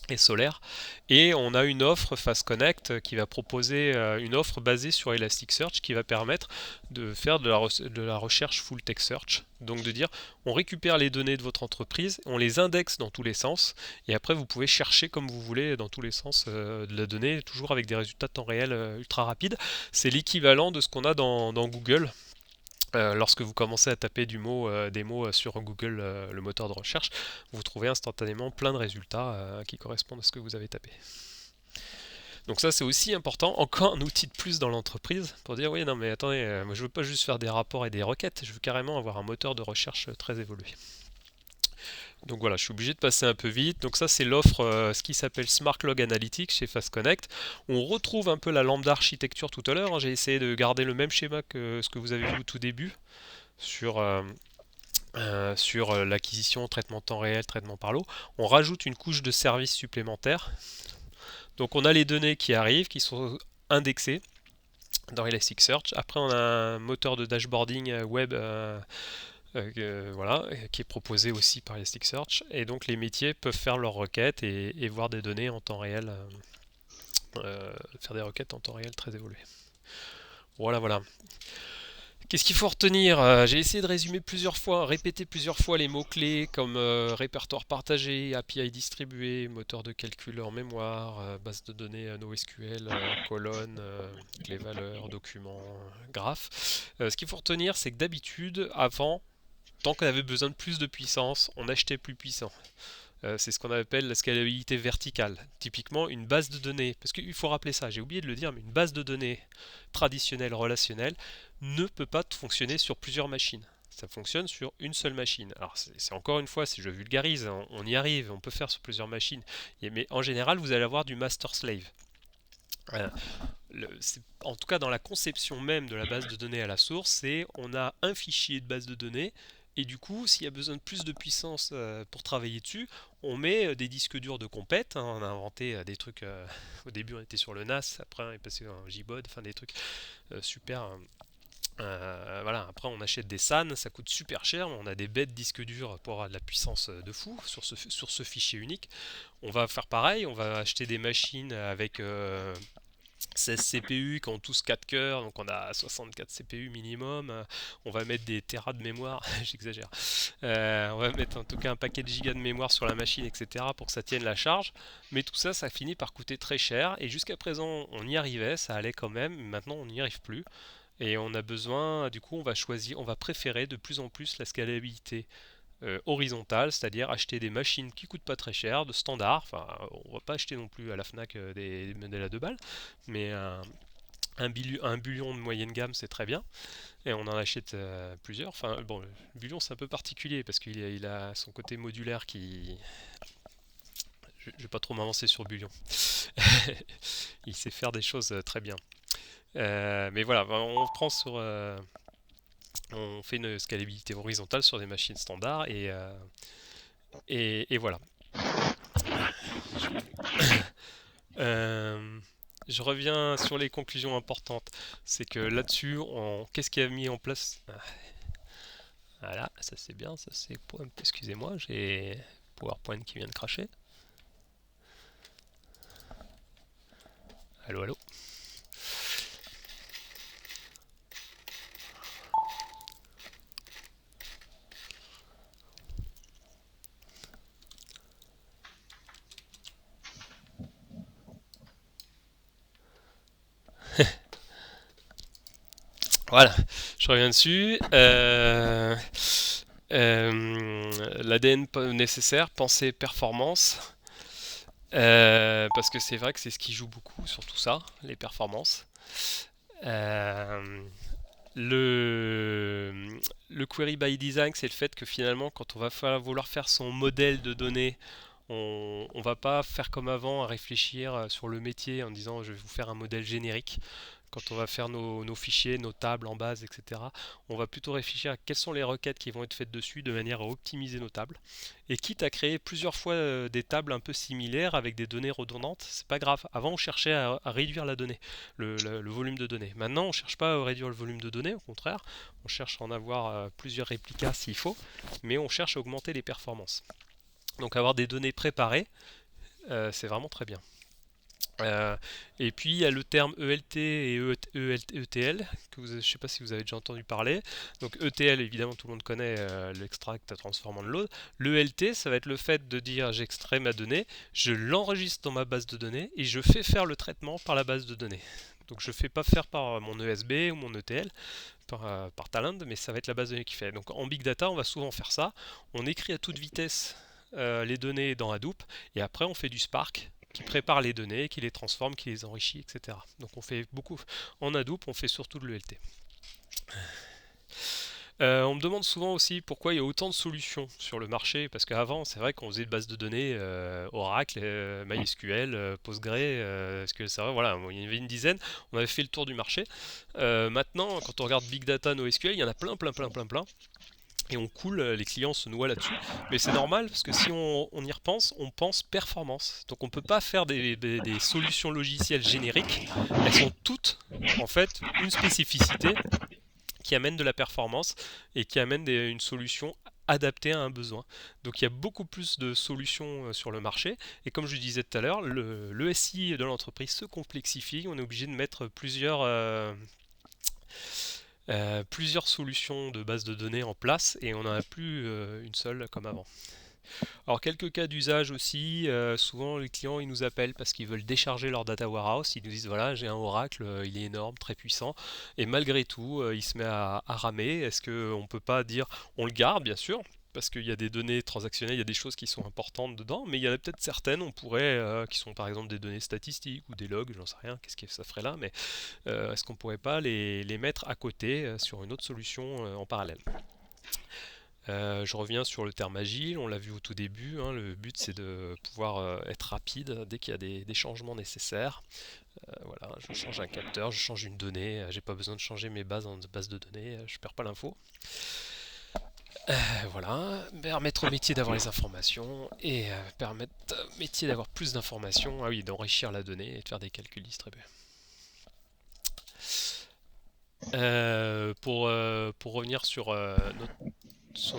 et solaire. Et on a une offre Fast Connect qui va proposer une offre basée sur Elasticsearch qui va permettre de faire de la recherche full text search. Donc de dire, on récupère les données de votre entreprise, on les indexe dans tous les sens, et après vous pouvez chercher comme vous voulez dans tous les sens de la donnée, toujours avec des résultats de temps réel ultra rapides. C'est l'équivalent de ce qu'on a dans Google. Lorsque vous commencez à taper des mots sur Google, le moteur de recherche, vous trouvez instantanément plein de résultats qui correspondent à ce que vous avez tapé. Donc ça c'est aussi important, encore un outil de plus dans l'entreprise pour dire oui non mais attendez, moi je veux pas juste faire des rapports et des requêtes, je veux carrément avoir un moteur de recherche très évolué. Donc voilà, je suis obligé de passer un peu vite. Donc ça c'est l'offre, ce qui s'appelle Smart Log Analytics chez Fast Connect. On retrouve un peu la lambda architecture tout à l'heure, hein. J'ai essayé de garder le même schéma que ce que vous avez vu au tout début sur l'acquisition, traitement de temps réel, traitement par l'eau. On rajoute une couche de services supplémentaires. Donc on a les données qui arrivent, qui sont indexées dans Elasticsearch. Après on a un moteur de dashboarding web voilà, qui est proposé aussi par Elasticsearch. Et donc les métiers peuvent faire leurs requêtes et voir des données en temps réel, faire des requêtes en temps réel très évoluées. Voilà, voilà. Qu'est-ce qu'il faut retenir? J'ai essayé de résumer plusieurs fois, répéter plusieurs fois les mots-clés comme répertoire partagé, API distribué, moteur de calcul en mémoire, base de données NoSQL, colonne, clé valeurs, documents, graphes. Ce qu'il faut retenir, c'est que d'habitude, avant, tant qu'on avait besoin de plus de puissance, on achetait plus puissant. C'est ce qu'on appelle la scalabilité verticale. Typiquement, une base de données, parce qu'il faut rappeler ça, j'ai oublié de le dire, mais une base de données traditionnelle, relationnelle, ne peut pas fonctionner sur plusieurs machines. Ça fonctionne sur une seule machine. Alors c'est encore une fois, si je vulgarise, on y arrive, on peut faire sur plusieurs machines. Mais en général, vous allez avoir du master-slave. En tout cas, dans la conception même de la base de données à la source, c'est on a un fichier de base de données et du coup, s'il y a besoin de plus de puissance pour travailler dessus, on met des disques durs de compète, hein. On a inventé des trucs. Au début, on était sur le NAS, après, on est passé en JBOD, enfin des trucs super. Voilà. Après, on achète des SAN, ça coûte super cher, mais on a des bêtes disques durs pour avoir de la puissance de fou sur ce fichier unique. On va faire pareil, on va acheter des machines avec 16 CPU qui ont tous 4 cœurs, donc on a 64 CPU minimum. On va mettre des terras de mémoire, j'exagère. On va mettre en tout cas un paquet de gigas de mémoire sur la machine, etc. pour que ça tienne la charge. Mais tout ça, ça finit par coûter très cher. Et jusqu'à présent, on y arrivait, ça allait quand même. Maintenant, on n'y arrive plus. Et on a besoin, du coup, on va préférer de plus en plus la scalabilité horizontale, c'est-à-dire acheter des machines qui coûtent pas très cher, de standard. Enfin, on va pas acheter non plus à la Fnac des modèles à 2 balles, mais un bullion de moyenne gamme c'est très bien, et on en achète plusieurs. Enfin, bon, le bullion c'est un peu particulier parce qu'il a son côté modulaire qui. Je vais pas trop m'avancer sur bullion. Il sait faire des choses très bien. Mais voilà, on reprend sur. On fait une scalabilité horizontale sur des machines standards et voilà. Euh, je reviens sur les conclusions importantes. C'est que là-dessus, qu'est-ce qui a mis en place? Voilà, ça c'est bien, ça c'est. Excusez-moi, j'ai PowerPoint qui vient de cracher. Allô, allô. Voilà, je reviens dessus. L'ADN nécessaire, pensée, performance. Parce que c'est vrai que c'est ce qui joue beaucoup sur tout ça, les performances. Euh, le, le query by design, c'est le fait que finalement, quand on va vouloir faire son modèle de données, on va pas faire comme avant à réfléchir sur le métier en disant je vais vous faire un modèle générique. Quand on va faire nos fichiers, nos tables en base, etc., on va plutôt réfléchir à quelles sont les requêtes qui vont être faites dessus de manière à optimiser nos tables. Et quitte à créer plusieurs fois des tables un peu similaires avec des données redondantes, c'est pas grave. Avant, on cherchait à réduire la donnée, le volume de données. Maintenant, on cherche pas à réduire le volume de données, au contraire, on cherche à en avoir plusieurs réplicas s'il faut, mais on cherche à augmenter les performances. Donc avoir des données préparées C'est vraiment très bien. Euh, et puis il y a le terme ELT et ETL, je ne sais pas si vous avez déjà entendu parler. Donc ETL, évidemment, tout le monde connaît l'extract transform and load. L'ELT, ça va être le fait de dire j'extrais ma donnée, je l'enregistre dans ma base de données et je fais faire le traitement par la base de données. Donc je ne fais pas faire par mon ESB ou mon ETL, par Talend, mais ça va être la base de données qui fait. Donc en Big Data, on va souvent faire ça. On écrit à toute vitesse les données dans Hadoop et après on fait du Spark qui prépare les données, qui les transforme, qui les enrichit, etc. Donc on fait beaucoup en Hadoop, on fait surtout de l'ELT. On me demande souvent aussi pourquoi il y a autant de solutions sur le marché, parce qu'avant, c'est vrai qu'on faisait de bases de données Oracle, MySQL, Postgre, SQL Server, voilà, il y en avait une dizaine, on avait fait le tour du marché. Maintenant, quand on regarde Big Data, NoSQL, il y en a plein, plein, plein, plein, plein. Et on coule, les clients se noient là-dessus. Mais c'est normal parce que si on y repense, on pense performance. Donc on ne peut pas faire des solutions logicielles génériques. Elles sont toutes en fait une spécificité qui amène de la performance et qui amène une solution adaptée à un besoin. Donc il y a beaucoup plus de solutions sur le marché et comme je disais tout à l'heure, le SI de l'entreprise se complexifie, on est obligé de mettre plusieurs solutions de base de données en place et on n'en a plus une seule comme avant. Alors quelques cas d'usage aussi, souvent les clients ils nous appellent parce qu'ils veulent décharger leur data warehouse, ils nous disent voilà j'ai un Oracle, il est énorme, très puissant, et malgré tout il se met à ramer, est-ce qu'on ne peut pas dire on le garde bien sûr, parce qu'il y a des données transactionnelles, il y a des choses qui sont importantes dedans, mais il y en a peut-être certaines, on pourrait, qui sont par exemple des données statistiques ou des logs, j'en sais rien, qu'est-ce que ça ferait là, mais est-ce qu'on pourrait pas les mettre à côté sur une autre solution en parallèle. Je reviens sur le terme agile, on l'a vu au tout début, hein, le but c'est de pouvoir être rapide dès qu'il y a des changements nécessaires. Voilà, je change un capteur, je change une donnée, j'ai pas besoin de changer mes bases en base de données, je perds pas l'info. Voilà, permettre au métier d'avoir les informations et permettre au métier d'avoir plus d'informations, ah oui, d'enrichir la donnée et de faire des calculs distribués. Pour revenir sur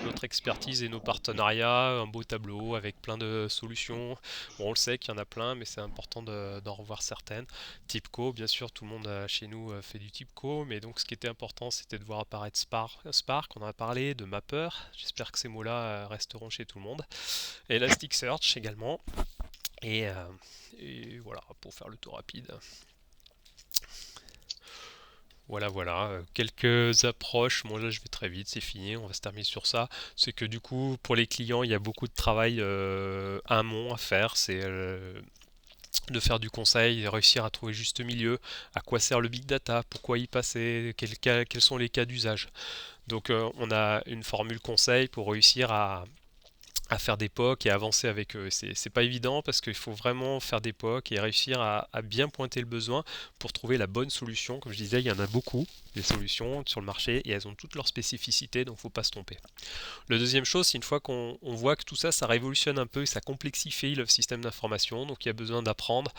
notre expertise et nos partenariats, un beau tableau avec plein de solutions. Bon, on le sait qu'il y en a plein, mais c'est important d'en revoir certaines. TIBCO, bien sûr, tout le monde chez nous fait du TIBCO, mais donc ce qui était important, c'était de voir apparaître Spark, on en a parlé, de Mapper. J'espère que ces mots-là resteront chez tout le monde. Elasticsearch également. Et, euh, et voilà, pour faire le tour rapide. Voilà, voilà, quelques approches. Moi là je vais très vite, c'est fini, on va se terminer sur ça. C'est que du coup, pour les clients, il y a beaucoup de travail amont à faire. C'est de faire du conseil, réussir à trouver juste milieu, à quoi sert le big data, pourquoi y passer, quels sont les cas d'usage. Donc on a une formule conseil pour réussir à faire des POC et avancer avec eux. C'est pas évident parce qu'il faut vraiment faire des POC et réussir à bien pointer le besoin pour trouver la bonne solution. Comme je disais, il y en a beaucoup des solutions sur le marché et elles ont toutes leurs spécificités, donc il ne faut pas se tromper. La deuxième chose, c'est une fois qu'on voit que tout ça, ça révolutionne un peu et ça complexifie le système d'information, donc il y a besoin d'apprendre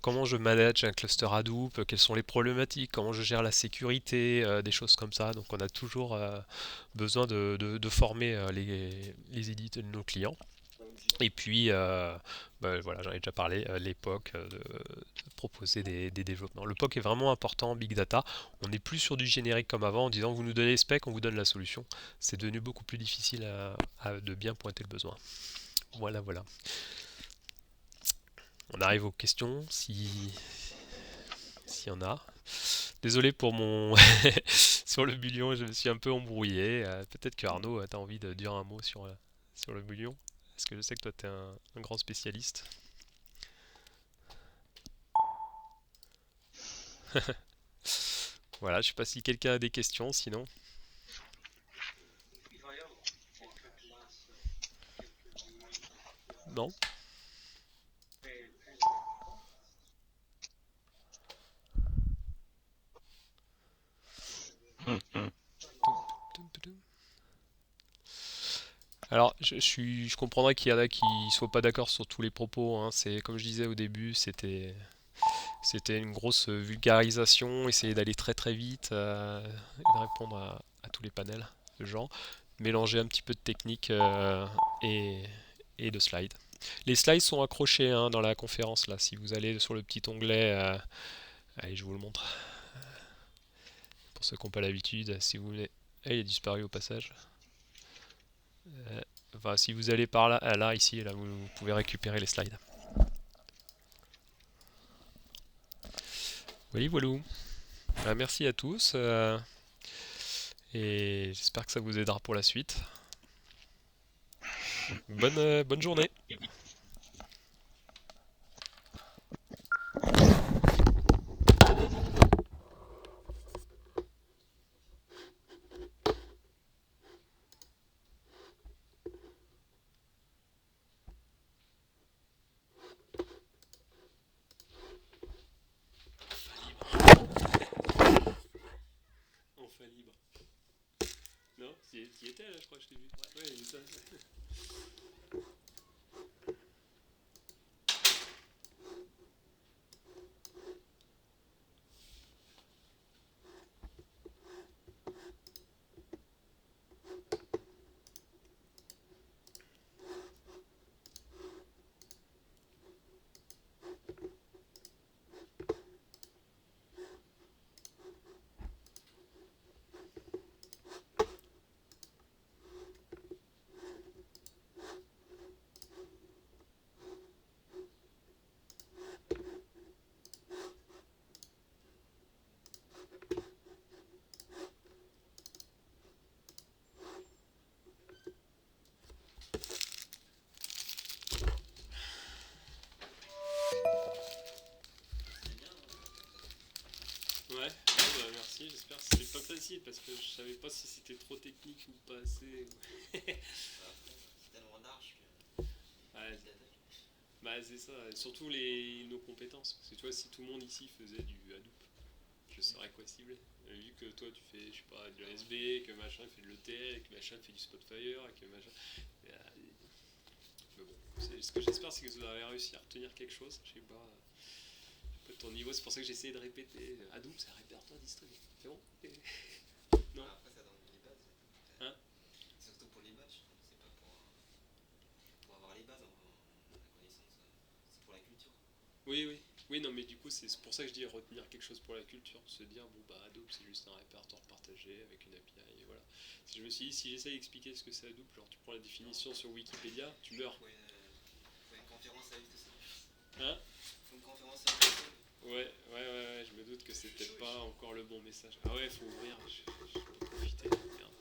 comment je manage un cluster Hadoop, quelles sont les problématiques, comment je gère la sécurité, des choses comme ça. Donc on a toujours besoin de former les éditeurs de nos clients. Et puis, voilà, j'en ai déjà parlé, l'époque de proposer des développements. Le POC est vraiment important en Big Data. On n'est plus sur du générique comme avant en disant vous nous donnez les specs, on vous donne la solution. C'est devenu beaucoup plus difficile de bien pointer le besoin. Voilà, voilà. On arrive aux questions, s'il y en a. Désolé pour mon... sur le bullion, je me suis un peu embrouillé. Peut-être que Arnaud, tu as envie de dire un mot sur le bullion. Parce que je sais que toi, tu es un grand spécialiste. Voilà, je sais pas si quelqu'un a des questions, sinon. Non. Alors, je comprendrais qu'il y en a qui soient pas d'accord sur tous les propos, hein. C'est comme je disais au début, c'était une grosse vulgarisation, essayer d'aller très très vite et de répondre à tous les panels de gens, mélanger un petit peu de technique et de slides. Les slides sont accrochés hein, dans la conférence là. Si vous allez sur le petit onglet, allez, je vous le montre. Pour ceux qui n'ont pas l'habitude, si vous voulez. Ah, il est disparu au passage. Enfin, si vous allez par là, là ici, là, vous pouvez récupérer les slides. Voilà, voilà. Merci à tous et j'espère que ça vous aidera pour la suite. Bonne journée. Enfin libre. Non, tu y étais là, je crois que je t'ai vu. Ouais, il est ça. Ouais, bah merci, j'espère que c'était pas facile parce que je savais pas si c'était trop technique ou pas assez. C'est tellement large que Ouais, c'est attaque. bah c'est ça, et surtout nos compétences. Parce que tu vois, si tout le monde ici faisait du Hadoop, je saurais quoi cibler. Vu que toi tu fais, je sais pas, du ASB, que machin fait de l'ETL, que machin fait du Spotfire, que machin. Mais bon, ce que j'espère c'est que vous avez réussi à retenir quelque chose. Je sais pas ton niveau, c'est pour ça que j'ai essayé de répéter. Hadoop c'est un répertoire distribué. C'est bon. Non. Après, ça donne les bases. Hein. Surtout pour les matchs, c'est pas pour avoir les bases la connaissance, c'est pour la culture. Oui, oui. Oui, non, mais du coup, c'est pour ça que je dis retenir quelque chose pour la culture. Se dire, bon, bah, Hadoop, c'est juste un répertoire partagé avec une API, et voilà. Si je me suis dit, si j'essaye d'expliquer ce que c'est Hadoop, genre tu prends la définition sur Wikipédia, tu meurs. Faut une conférence avec tout ça. Hein. Faut une conférence avec tout ça. Ouais, je me doute que c'est peut-être pas encore le bon message. Ah ouais, faut ouvrir, je peux profiter. Merde.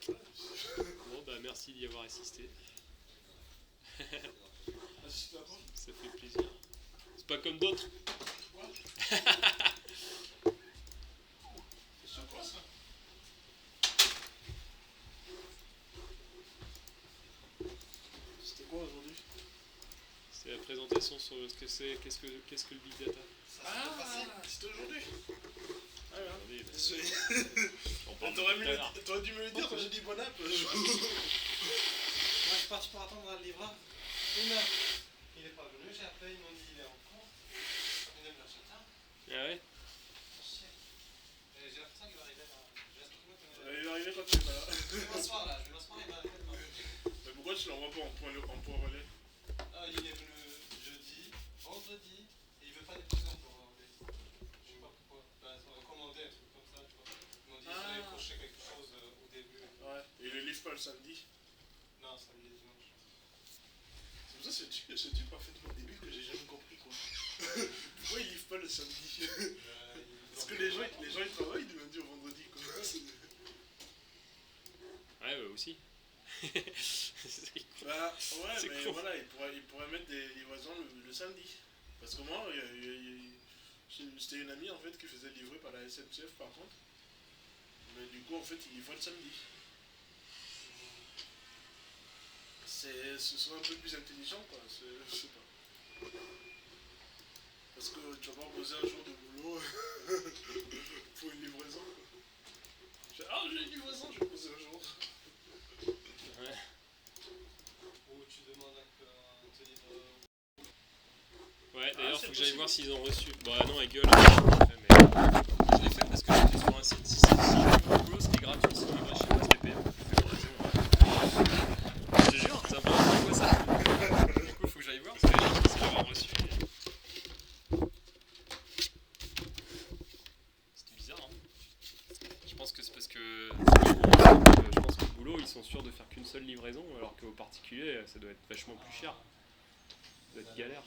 Bon, bah, merci d'y avoir assisté. Ça fait plaisir. C'est pas comme d'autres. C'est sympa ça. C'était quoi aujourd'hui? C'est la présentation sur ce que c'est, qu'est-ce que le big data. Ah, c'était aujourd'hui. Ah ouais. Attendez, bah, on T'aurais dû me le dire quand j'ai dit bon app. Moi, je suis parti pour attendre le livreur. Une heure. Il est pas venu, j'ai appelé, ils m'ont dit il est en cours. Une heure, je Ah ouais. j'ai l'impression qu'il va arriver là. Il va arriver quand tu es pas là. Je vais m'asseoir là, il va arriver là. Mais pourquoi tu l'envoies pas en point relais? Ah, il est venu jeudi, vendredi, et il veut pas déposer en pour relais. Je sais pas pourquoi. Bah, on va commander un truc comme ça, tu vois. Ils m'ont dit qu'il fallait cocher quelque chose au début. Ouais. Et il le livre pas le samedi. Non, samedi et dimanche. C'est pour ça que ce type parfaitement débile que j'ai jamais compris quoi. Pourquoi il livre pas le samedi? Parce que les gens ils travaillent du lundi au vendredi quoi. Ouais, bah aussi. Bah ouais, C'est mais con. voilà, il pourrait mettre des livraisons le samedi. Parce que moi, c'était une amie en fait qui faisait livrer par la SNCF par contre. Mais du coup en fait il livrait le samedi. Ce serait un peu plus intelligent quoi, je sais pas. Parce que tu vas pas poser un jour de boulot pour une livraison quoi. Ah j'ai une livraison, je vais poser un jour. Ouais. Ou tu demandes à te livre. Ouais, d'ailleurs, c'est faut que j'aille possible. voir s'ils ont reçu. Bah non, elle gueule. Mais je l'ai fait parce que j'étais sur un site. Si je boulot, c'était gratuit. Si je chez moi, c'était payant. Pour quelle raison, ouais. Je te jure, c'est un peu. je pense qu'au boulot, ils sont sûrs de faire qu'une seule livraison, alors qu'au particulier, ça doit être vachement plus cher. Ça doit être galère.